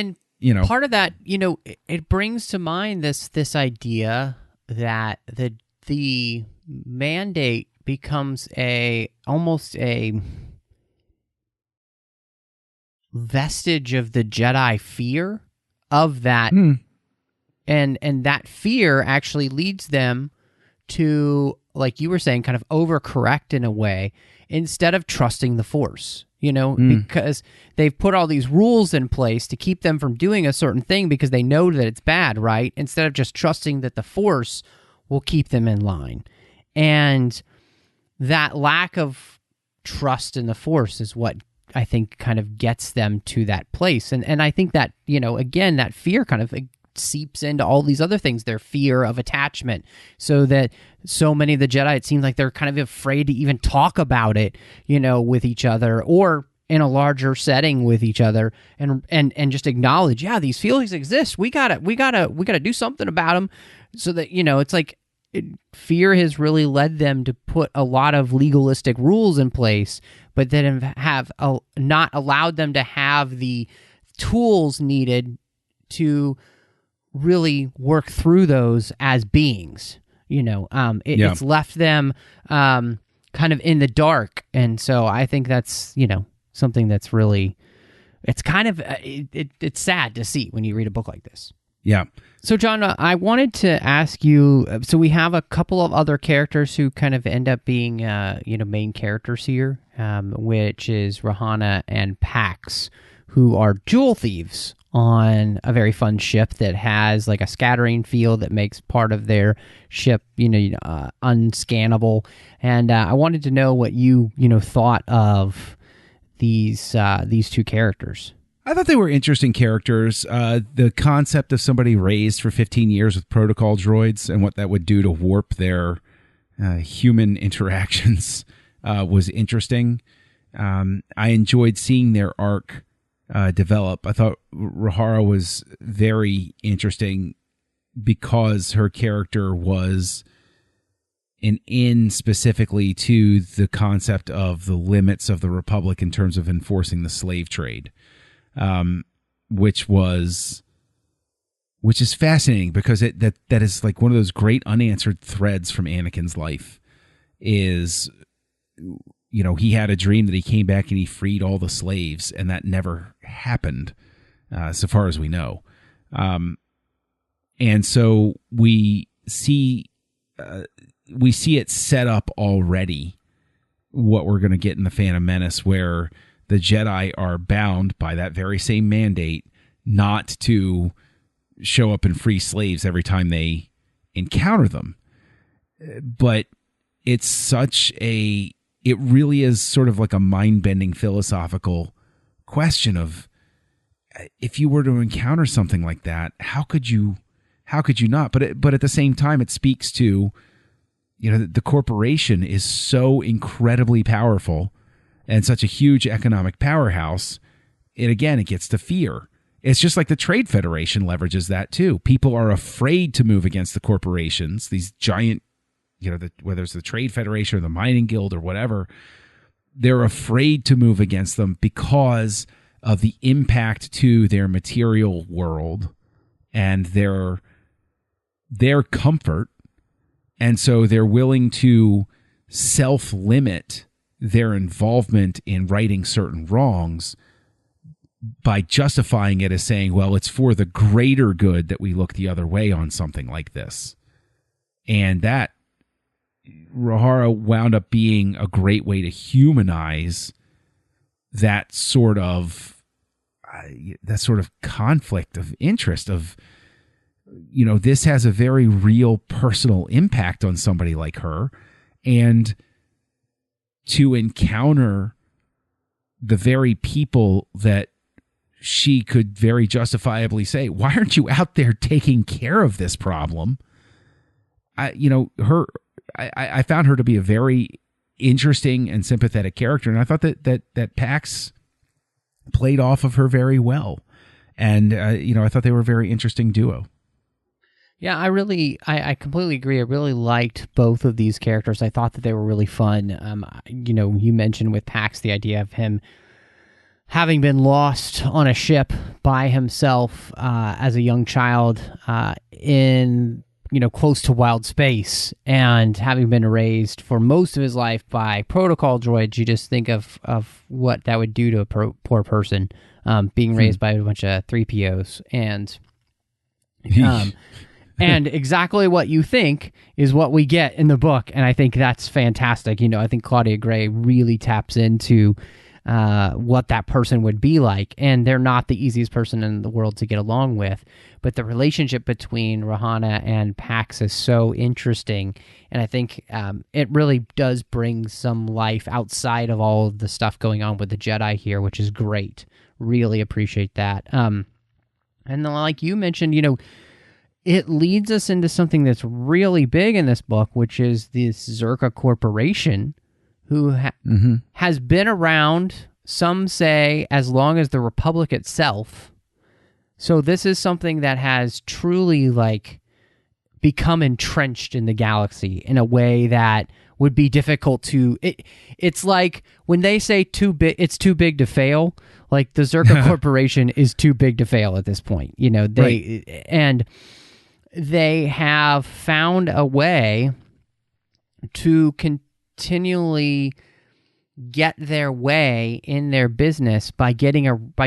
part of that, it brings to mind this idea that the mandate becomes almost a vestige of the Jedi fear of that, and that fear actually leads them to, like you were saying, kind of overcorrect in a way instead of trusting the Force. Because they've put all these rules in place to keep them from doing a certain thing because they know that it's bad, right? Instead of just trusting that the Force will keep them in line. And that lack of trust in the Force is what I think kind of gets them to that place. And I think that, again, that fear kind of seeps into all these other things, their fear of attachment, so that so many of the Jedi, it seems like they're kind of afraid to even talk about it, with each other or in a larger setting with each other, and just acknowledge, yeah, these feelings exist. We gotta do something about them, so that, it's like fear has really led them to put a lot of legalistic rules in place, but then have not allowed them to have the tools needed to really work through those as beings. It's left them kind of in the dark, and so I think that's something that's really, it's kind of it's sad to see when you read a book like this. Yeah. So John, I wanted to ask you, so we have a couple of other characters who kind of end up being main characters here, which is Rahara and Pax, who are jewel thieves on a very fun ship that has like a scattering field that makes part of their ship, unscannable. And I wanted to know what you thought of these two characters. I thought they were interesting characters. The concept of somebody raised for 15 years with protocol droids and what that would do to warp their human interactions was interesting. I enjoyed seeing their arc develop. I thought Rahara was very interesting because her character was an in specifically to the concept of the limits of the Republic in terms of enforcing the slave trade, which is fascinating because that is like one of those great unanswered threads from Anakin's life. Is, he had a dream that he came back and he freed all the slaves, and that never happened, so far as we know. And so we see it set up already, what we're going to get in the Phantom Menace, where the Jedi are bound by that very same mandate not to show up and free slaves every time they encounter them. But it really is sort of like a mind-bending philosophical question of, if you were to encounter something like that, how could you not? But at the same time, it speaks to, the corporation is so incredibly powerful and such a huge economic powerhouse. It gets to fear. It's just like the Trade Federation leverages that too. People are afraid to move against the corporations, these giant, whether it's the Trade Federation or the Mining Guild or whatever, they're afraid to move against them because of the impact to their material world and their comfort. And so they're willing to self-limit their involvement in righting certain wrongs by justifying it as saying, well, it's for the greater good that we look the other way on something like this. And that Rahara wound up being a great way to humanize that sort of conflict of interest of, this has a very real personal impact on somebody like her, and to encounter the very people that she could very justifiably say, why aren't you out there taking care of this problem? I found her to be a very interesting and sympathetic character, and I thought that Pax played off of her very well. And, I thought they were a very interesting duo. Yeah, I completely agree. I really liked both of these characters. I thought that they were really fun. You mentioned with Pax the idea of him having been lost on a ship by himself as a young child in close to wild space, and having been raised for most of his life by protocol droids, you just think of what that would do to a poor person, being raised by a bunch of 3POs. And exactly what you think is what we get in the book, and I think that's fantastic. I think Claudia Gray really taps into what that person would be like, and they're not the easiest person in the world to get along with, but the relationship between Rahara and Pax is so interesting, and I think it really does bring some life outside of all of the stuff going on with the Jedi here, which is great. Really appreciate that. And then, like you mentioned, it leads us into something that's really big in this book, which is this Zerka Corporation, who has been around, some say, as long as the Republic itself. So this is something that has truly, become entrenched in the galaxy in a way that would be difficult to... It's like when they say it's too big to fail, like the Zerka Corporation is too big to fail at this point. And they have found a way to continually get their way in their business by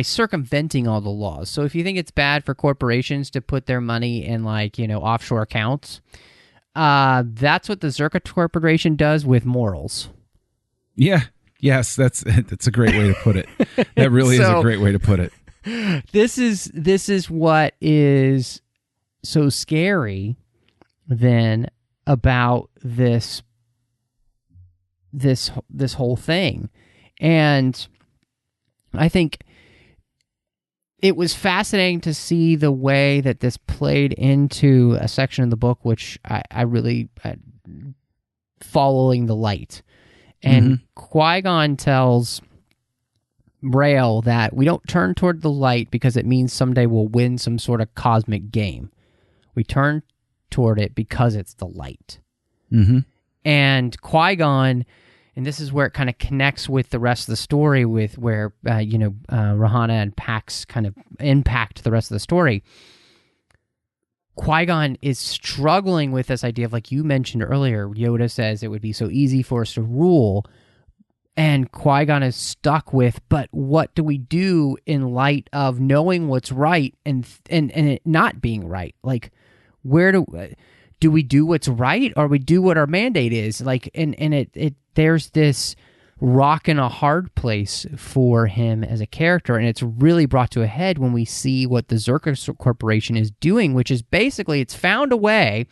circumventing all the laws. So if you think it's bad for corporations to put their money in offshore accounts, that's what the Zerka Corporation does with morals. Yeah. Yes, that's a great way to put it. That really is a great way to put it. This is what is so scary then about this whole thing. And I think it was fascinating to see the way that this played into a section of the book which I really following the light. And Qui-Gon tells Rael that we don't turn toward the light because it means someday we'll win some sort of cosmic game. We turn toward it because it's the light. And Qui-Gon, and this is where it kind of connects with the rest of the story, with where Rahara and Pax kind of impact the rest of the story. Qui-Gon is struggling with this idea of, like you mentioned earlier, Yoda says it would be so easy for us to rule, and Qui-Gon is stuck with, but what do we do in light of knowing what's right and it not being right? Like, where do we do what's right, or we do what our mandate is? Like, and there's this rock and a hard place for him as a character, and it's really brought to a head when we see what the Zerka Corporation is doing, which is basically it's found a way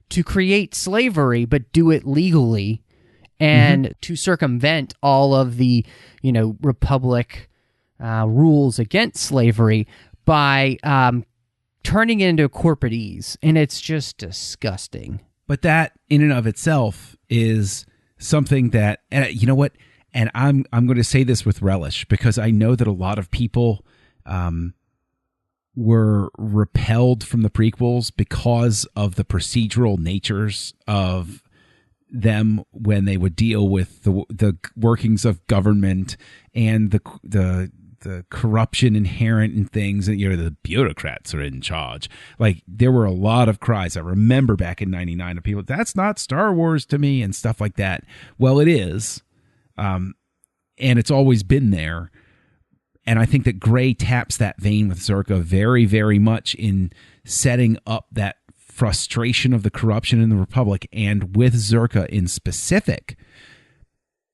to create slavery but do it legally, and to circumvent all of the Republic rules against slavery by turning it into corporatese, and it's just disgusting. But that in and of itself is something that, and you know what? And I'm going to say this with relish, because I know that a lot of people were repelled from the prequels because of the procedural natures of them when they would deal with the workings of government and the corruption inherent in things, and the bureaucrats are in charge. Like, there were a lot of cries I remember back in '99 of people, that's not Star Wars to me, and stuff like that. Well, it is, and it's always been there. And I think that Gray taps that vein with Zerka very, very much in setting up that frustration of the corruption in the Republic, and with Zerka in specific,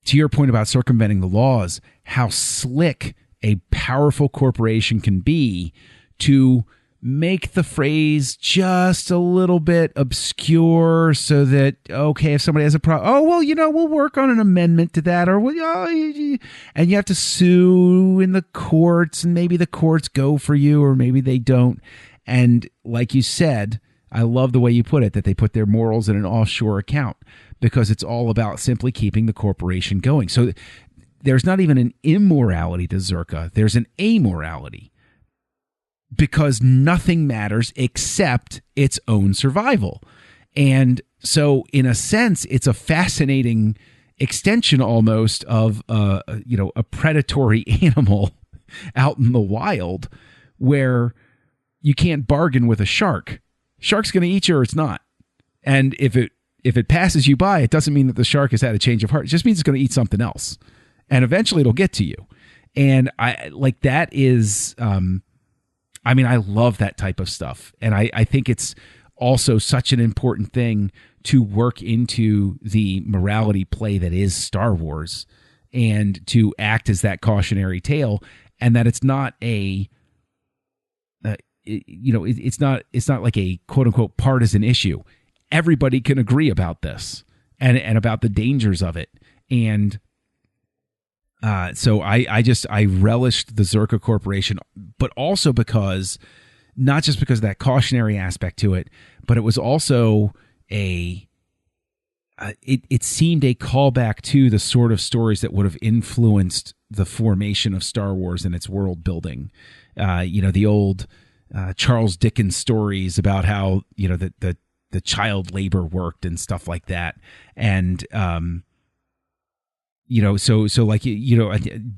to your point about circumventing the laws, how slick a powerful corporation can be to make the phrase just a little bit obscure, so that, okay, if somebody has a problem, we'll work on an amendment to that, or and you have to sue in the courts, and maybe the courts go for you, or maybe they don't. And like you said, I love the way you put it, that they put their morals in an offshore account, because it's all about simply keeping the corporation going. So there's not even an immorality to Zerka. There's an amorality, because nothing matters except its own survival. And so in a sense, it's a fascinating extension almost of a predatory animal out in the wild, where you can't bargain with a shark. Shark's going to eat you or it's not. And if it passes you by, it doesn't mean that the shark has had a change of heart. It just means it's going to eat something else. And eventually it'll get to you. And I like that is, I love that type of stuff. And I think it's also such an important thing to work into the morality play that is Star Wars, and to act as that cautionary tale, and that it's not it's not like a quote unquote partisan issue. Everybody can agree about this and about the dangers of it. And so I relished the Zerka Corporation, but also not just because of that cautionary aspect to it, but it was also it seemed a callback to the sort of stories that would have influenced the formation of Star Wars and its world building. The old Charles Dickens stories about how, the child labor worked and stuff like that. And,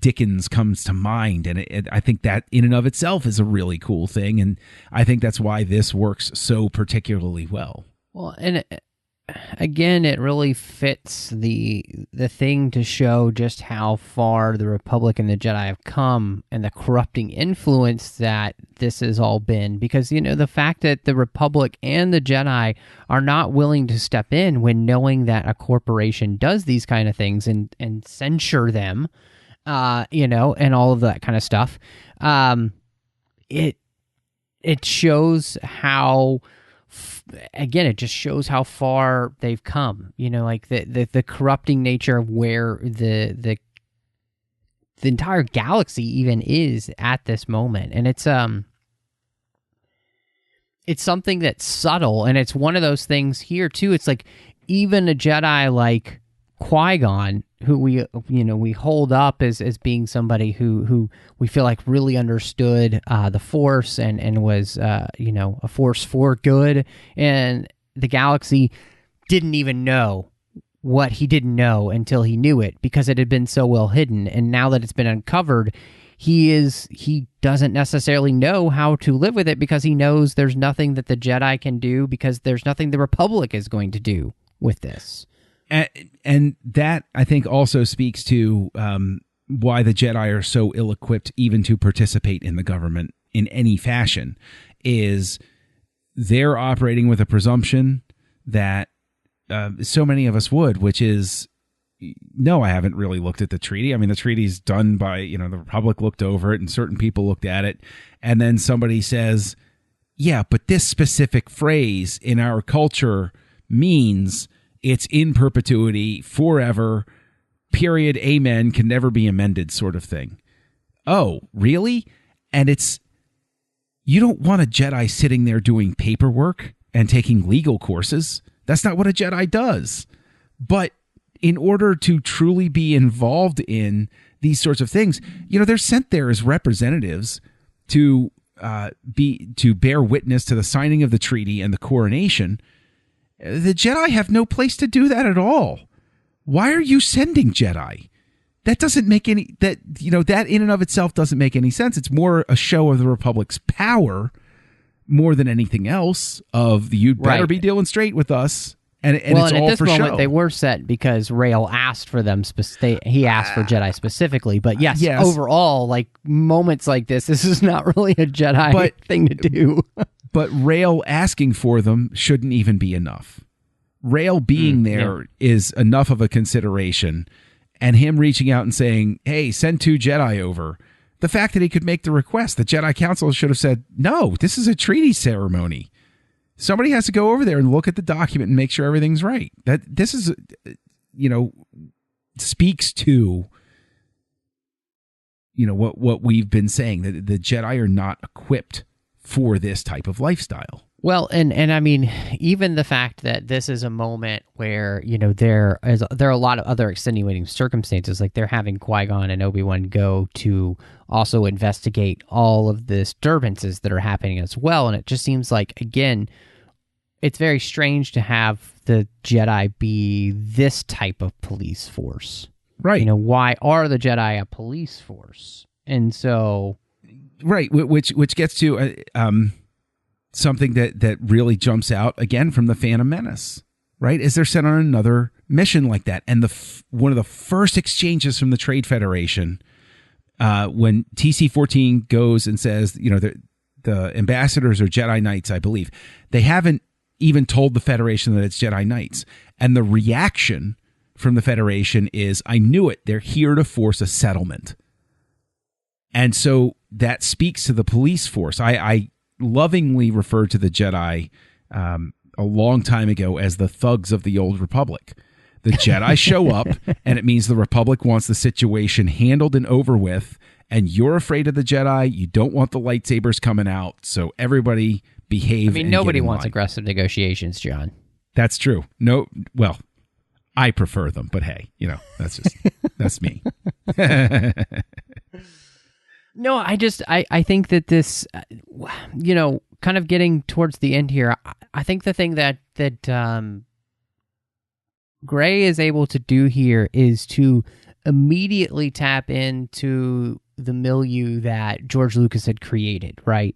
Dickens comes to mind, and I think that in and of itself is a really cool thing. And I think that's why this works so particularly well. Well, and again, it really fits the thing to show just how far the Republic and the Jedi have come, and the corrupting influence that this has all been. Because, the fact that the Republic and the Jedi are not willing to step in when knowing that a corporation does these kind of things and censure them, and all of that kind of stuff, it shows how... Again, it just shows how far they've come. Like the corrupting nature of where the entire galaxy even is at this moment, and it's something that's subtle, and it's one of those things here too. It's like even a Jedi like Qui-Gon, who we hold up as being somebody who we feel like really understood the Force and was a force for good, and the galaxy didn't even know what he didn't know until he knew it, because it had been so well hidden. And now that it's been uncovered, he doesn't necessarily know how to live with it, because he knows there's nothing that the Jedi can do, because there's nothing the Republic is going to do with this. And that, I think, also speaks to why the Jedi are so ill-equipped even to participate in the government in any fashion, is they're operating with a presumption that so many of us would, which is, no, I haven't really looked at the treaty. I mean, the treaty's done by, the Republic looked over it and certain people looked at it. And then somebody says, yeah, but this specific phrase in our culture means... it's in perpetuity, forever, period, amen, can never be amended, sort of thing. Oh, really? And you don't want a Jedi sitting there doing paperwork and taking legal courses. That's not what a Jedi does. But in order to truly be involved in these sorts of things, they're sent there as representatives to bear witness to the signing of the treaty and the coronation. The Jedi have no place to do that at all. Why are you sending Jedi? That doesn't make that in and of itself doesn't make any sense. It's more a show of the Republic's power more than anything else, of you'd better be dealing straight with us. And it's all for show. Well, at this moment, they were sent because Rael asked for them. He asked for Jedi specifically. But yes, overall, like moments like this is not really a Jedi thing to do. But Rael asking for them shouldn't even be enough. Rael being there is enough of a consideration, and him reaching out and saying, hey, send 2 Jedi over. The fact that he could make the request, the Jedi Council should have said, no, this is a treaty ceremony. Somebody has to go over there and look at the document and make sure everything's right. That this is, speaks to, what we've been saying, that the Jedi are not equipped for this type of lifestyle. Well, and I mean, even the fact that this is a moment where, there are a lot of other extenuating circumstances, like they're having Qui-Gon and Obi-Wan go to also investigate all of the disturbances that are happening as well. And it just seems like, again, it's very strange to have the Jedi be this type of police force. Right. Why are the Jedi a police force? And so... Right, which gets to something that really jumps out, again, from the Phantom Menace, right? Is they're sent on another mission like that. And one of the first exchanges from the Trade Federation, when TC-14 goes and says, the ambassadors are Jedi Knights, I believe. They haven't even told the Federation that it's Jedi Knights. And the reaction from the Federation is, I knew it. They're here to force a settlement. And so that speaks to the police force. I lovingly referred to the Jedi a long time ago as the thugs of the old Republic. The Jedi show up, and it means the Republic wants the situation handled and over with, and you're afraid of the Jedi. You don't want the lightsabers coming out, so everybody behave. Nobody wants aggressive negotiations, John. That's true. No, well, I prefer them, but hey, that's me. No, I think that this, kind of getting towards the end here, I think the thing that Gray is able to do here is to immediately tap into the milieu that George Lucas had created, right?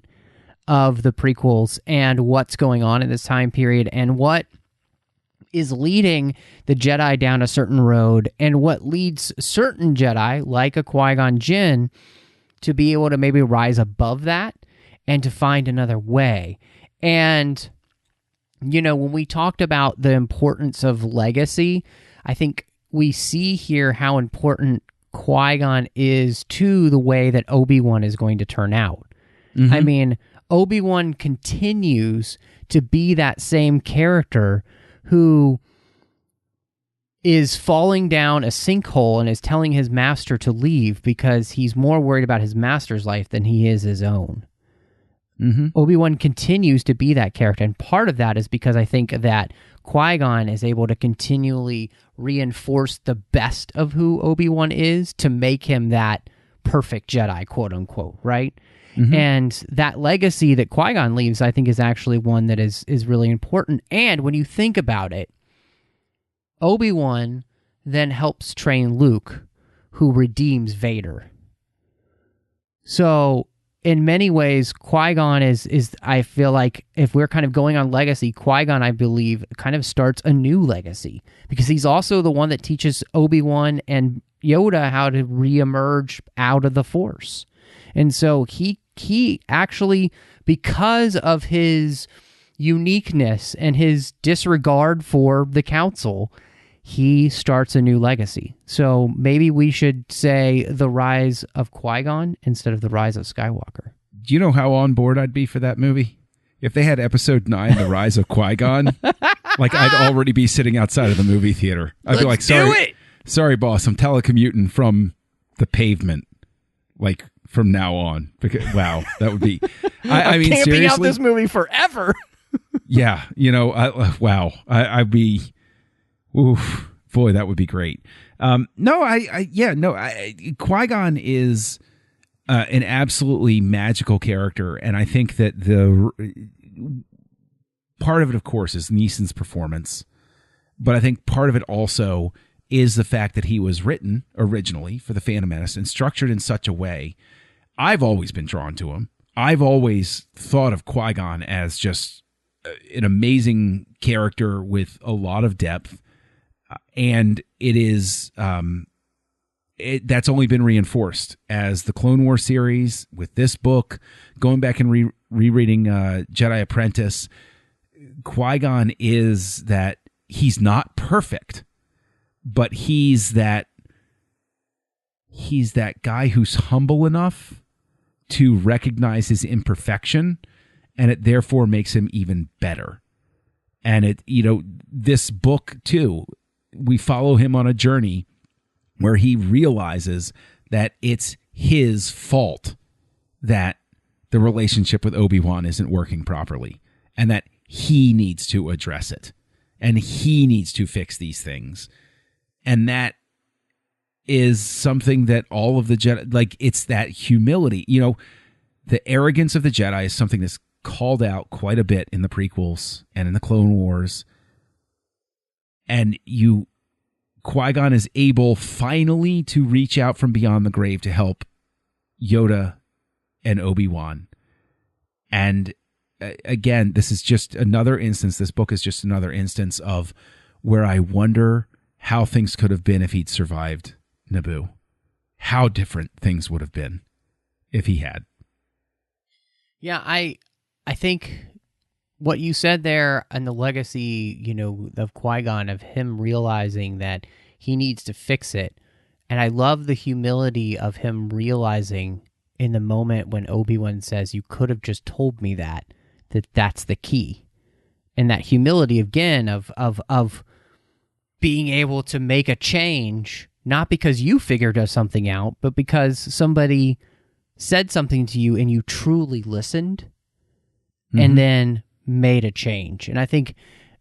Of the prequels and what's going on in this time period and what is leading the Jedi down a certain road and what leads certain Jedi, like a Qui-Gon Jinn, to be able to maybe rise above that and to find another way. And, when we talked about the importance of legacy, I think we see here how important Qui-Gon is to the way that Obi-Wan is going to turn out. Mm-hmm. Obi-Wan continues to be that same character who is falling down a sinkhole and is telling his master to leave because he's more worried about his master's life than he is his own. Mm-hmm. Obi-Wan continues to be that character, and part of that is because I think that Qui-Gon is able to continually reinforce the best of who Obi-Wan is to make him that perfect Jedi, quote-unquote, right? Mm-hmm. And that legacy that Qui-Gon leaves, I think, is actually one that is really important. And when you think about it, Obi-Wan then helps train Luke, who redeems Vader. So, in many ways, Qui-Gon is I feel like, if we're kind of going on legacy, Qui-Gon, I believe, kind of starts a new legacy. Because he's also the one that teaches Obi-Wan and Yoda how to reemerge out of the Force. And so he actually, because of his uniqueness and his disregard for the Council, he starts a new legacy. So maybe we should say the rise of Qui-Gon instead of the rise of Skywalker. Do you know how on board I'd be for that movie? If they had Episode 9, The Rise of Qui-Gon, I'd already be sitting outside of the movie theater. I'd be like, sorry, boss, I'm telecommuting from the pavement, from now on. Because, wow, that would be... I mean, camping seriously, out this movie forever. Yeah, wow. I'd be... Oof, boy, that would be great. Qui-Gon is an absolutely magical character, and I think that the part of it, of course, is Neeson's performance, but I think part of it also is the fact that he was written originally for the Phantom Menace and structured in such a way. I've always been drawn to him. I've always thought of Qui-Gon as just an amazing character with a lot of depth. And it is that's only been reinforced as the Clone Wars series with this book, going back and rereading Jedi Apprentice. Qui-Gon is that he's not perfect, but he's that guy who's humble enough to recognize his imperfection, and it therefore makes him even better. And this book too, we follow him on a journey where he realizes that it's his fault that the relationship with Obi-Wan isn't working properly, and that he needs to address it, and he needs to fix these things. And that is something that all of the Jedi, it's that humility. The arrogance of the Jedi is something that's called out quite a bit in the prequels and in the Clone Wars. And Qui-Gon is able finally to reach out from beyond the grave to help Yoda and Obi-Wan. And again, this is just another instance. This book is just another instance of where I wonder how things could have been if he'd survived Naboo. How different things would have been if he had. Yeah, I think what you said there and the legacy, of Qui-Gon, of him realizing that he needs to fix it. And I love the humility of him realizing in the moment when Obi-Wan says, you could have just told me that's the key. And that humility again of being able to make a change, not because you figured something out, but because somebody said something to you and you truly listened and then made a change. And I think,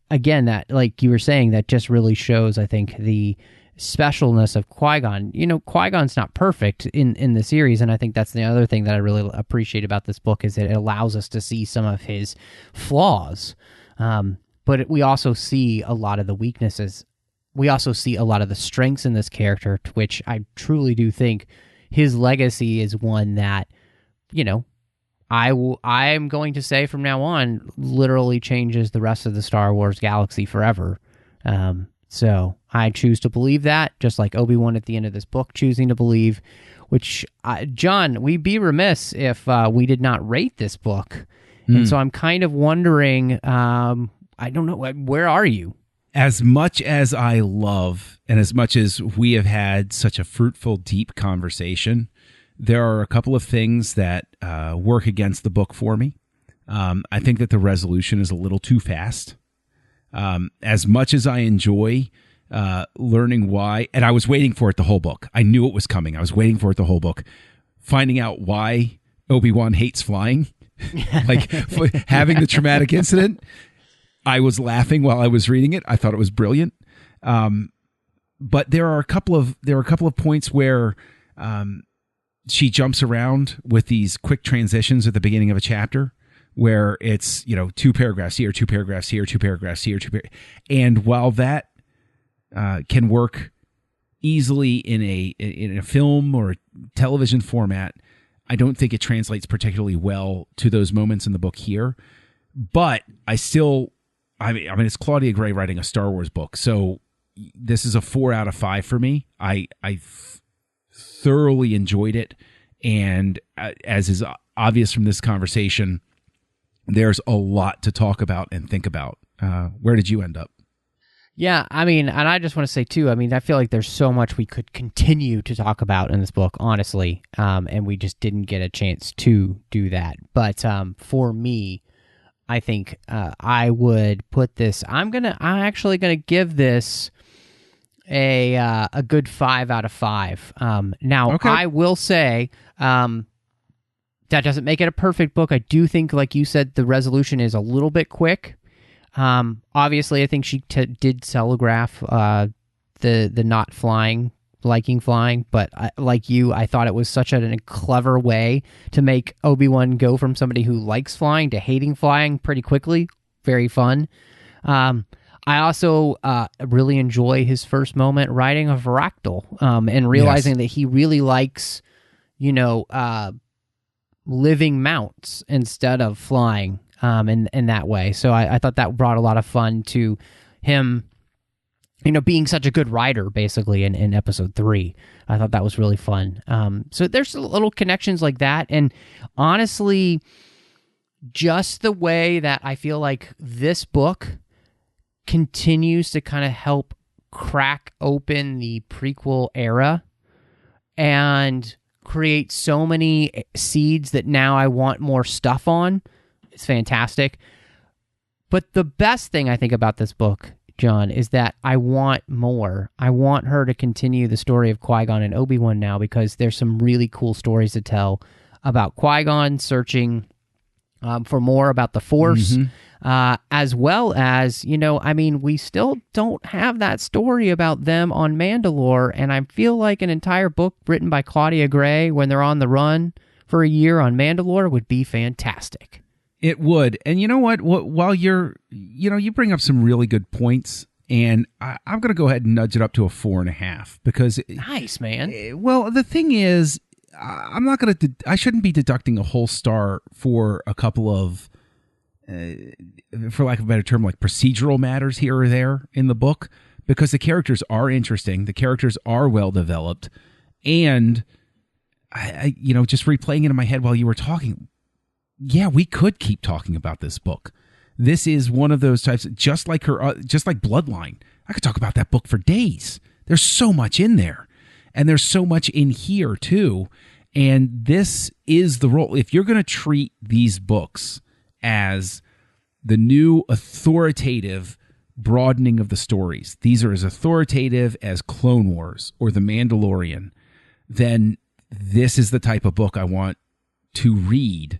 again, that, like you were saying, that just really shows, I think, the specialness of Qui-Gon. Qui-Gon's not perfect in the series, and I think that's the other thing that I really appreciate about this book is that it allows us to see some of his flaws. But we also see a lot of the weaknesses. We also see a lot of the strengths in this character, to which I truly do think his legacy is one that, I am going to say from now on literally changes the rest of the Star Wars galaxy forever. So I choose to believe that, just like Obi-Wan at the end of this book choosing to believe, which, John, we'd be remiss if we did not rate this book. And so I'm kind of wondering, I don't know, where are you? As much as I love, and as much as we have had such a fruitful, deep conversation, there are a couple of things that work against the book for me. I think that the resolution is a little too fast. As much as I enjoy learning why, and I was waiting for it the whole book. I knew it was coming. I was waiting for it the whole book. Finding out why Obi-Wan hates flying, like having the traumatic incident. I was laughing while I was reading it. I thought it was brilliant. But there are a couple of points where she jumps around with these quick transitions at the beginning of a chapter, where it's 2 paragraphs here, 2 paragraphs here, 2 paragraphs here, and while that can work easily in a film or television format, I don't think it translates particularly well to those moments in the book here. But I mean, it's Claudia Gray writing a Star Wars book, so this is a 4 out of 5 for me. I thoroughly enjoyed it, and as is obvious from this conversation, there's a lot to talk about and think about. Where did you end up? Yeah, I mean, and I just want to say, too, I feel like there's so much we could continue to talk about in this book, honestly, and we just didn't get a chance to do that. But for me, I think I would put this, I'm actually going to give this a good 5 out of 5. Now, okay. I will say that doesn't make it a perfect book. I do think, like you said, the resolution is a little bit quick. Obviously, I think she did telegraph the not liking flying, but like you, I thought it was such a clever way to make Obi-Wan go from somebody who likes flying to hating flying pretty quickly. Very fun. I also really enjoy his first moment riding a Varactyl and realizing that he really likes, living mounts instead of flying in that way. So I thought that brought a lot of fun to him, being such a good rider, basically, in episode 3. I thought that was really fun. So there's little connections like that. And honestly, just the way that I feel like this book continues to kind of help crack open the prequel era and create so many seeds that now I want more stuff on. It's fantastic. But the best thing I think about this book, John, is that I want more. I want her to continue the story of Qui-Gon and Obi-Wan now, because there's some really cool stories to tell about Qui-Gon searching for more about the Force, as well as, we still don't have that story about them on Mandalore, and I feel like an entire book written by Claudia Gray when they're on the run for a year on Mandalore would be fantastic. It would. And you know what? While you bring up some really good points, and I'm going to go ahead and nudge it up to a 4.5 because nice, man. Well, the thing is, I shouldn't be deducting a whole star for a couple of, for lack of a better term, like procedural matters here or there in the book, because the characters are interesting, the characters are well developed, and I just replaying it in my head while you were talking. Yeah, we could keep talking about this book. This is one of those types, just like Bloodline. I could talk about that book for days. There's so much in there, and there's so much in here too. And this is the role. If you're going to treat these books as the new authoritative broadening of the stories, these are as authoritative as Clone Wars or The Mandalorian, then this is the type of book I want to read,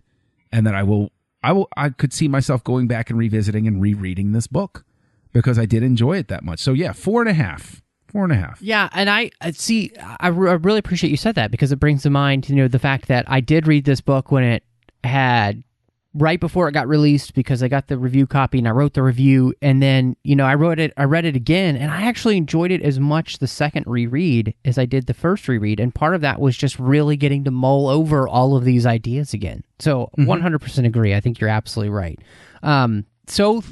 and that I could see myself going back and revisiting and rereading this book because I did enjoy it that much. So yeah, 4.5. 4.5. Yeah, and I see. I really appreciate you said that, because it brings to mind, the fact that I did read this book when it had, right before it got released, because I got the review copy and I wrote the review, and then I read it again, and I actually enjoyed it as much the second reread as I did the first reread, and part of that was just really getting to mull over all of these ideas again. So 100% agree. I think you're absolutely right. So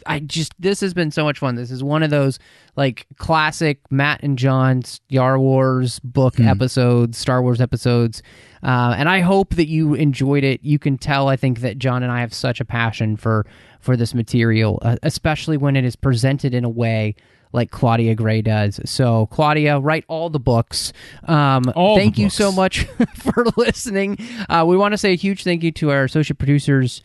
this has been so much fun. This is one of those like classic Matt and John Star Wars book episodes, Star Wars episodes. And I hope that you enjoyed it. You can tell, I think, that John and I have such a passion for this material, especially when it is presented in a way like Claudia Gray does. So Claudia, write all the books. Thank you so much for listening. We want to say a huge thank you to our associate producers,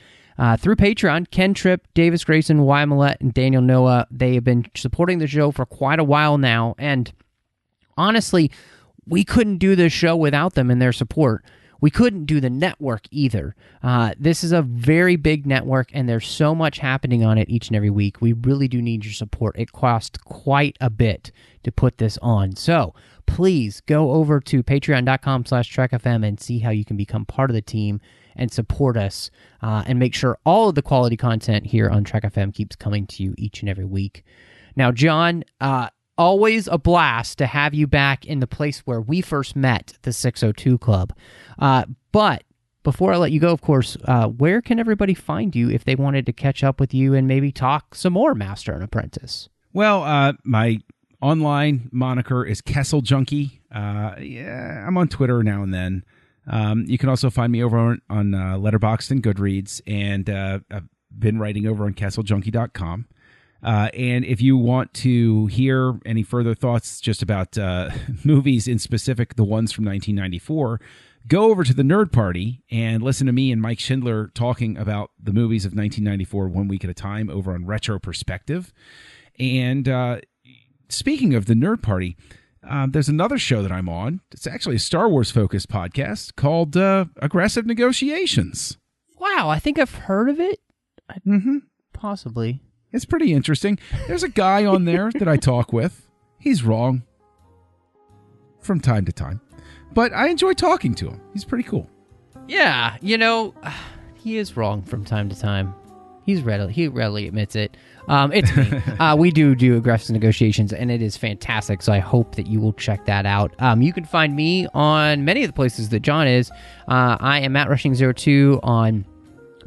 through Patreon, Ken Tripp, Davis Grayson, Wyatt Millett, and Daniel Noah. They have been supporting the show for quite a while now, and honestly, we couldn't do this show without them and their support. We couldn't do the network either. This is a very big network, and there's so much happening on it each and every week. We really do need your support. It costs quite a bit to put this on. So please go over to patreon.com/TrekFM and see how you can become part of the team and support us, and make sure all of the quality content here on Trek FM keeps coming to you each and every week. Now, John, always a blast to have you back in the place where we first met, the 602 Club. But before I let you go, of course, where can everybody find you if they wanted to catch up with you and maybe talk some more Master and Apprentice? Well, my online moniker is Kessel Junkie. I'm on Twitter now and then. You can also find me over on Letterboxd and Goodreads, and I've been writing over on KesselJunkie.com. And if you want to hear any further thoughts just about movies, in specific the ones from 1994, go over to the Nerd Party and listen to me and Mike Schindler talking about the movies of 1994 one week at a time over on Retro Perspective. And speaking of the Nerd Party, there's another show that I'm on. It's actually a Star Wars-focused podcast called Aggressive Negotiations. Wow, I think I've heard of it. Possibly. It's pretty interesting. There's a guy on there that I talk with. He's wrong from time to time, but I enjoy talking to him. He's pretty cool. Yeah, he is wrong from time to time. He readily admits it. It's me. We do Aggressive Negotiations, and it is fantastic, so I hope that you will check that out. You can find me on many of the places that John is. I am MattRushing02 on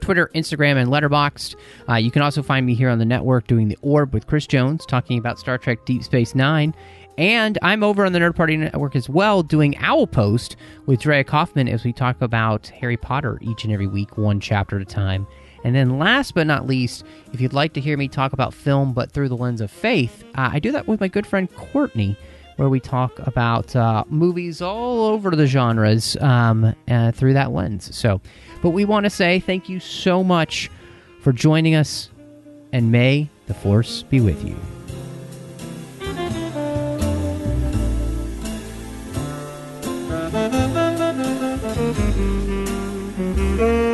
Twitter, Instagram, and Letterboxd. You can also find me here on the network doing The Orb with Chris Jones, talking about Star Trek Deep Space Nine. And I'm over on the Nerd Party Network as well, doing Owl Post with Drea Kaufman as we talk about Harry Potter each and every week, one chapter at a time. And then last but not least, if you'd like to hear me talk about film but through the lens of faith, I do that with my good friend Courtney, where we talk about movies all over the genres through that lens. But we want to say thank you so much for joining us, and may the Force be with you. Thank you.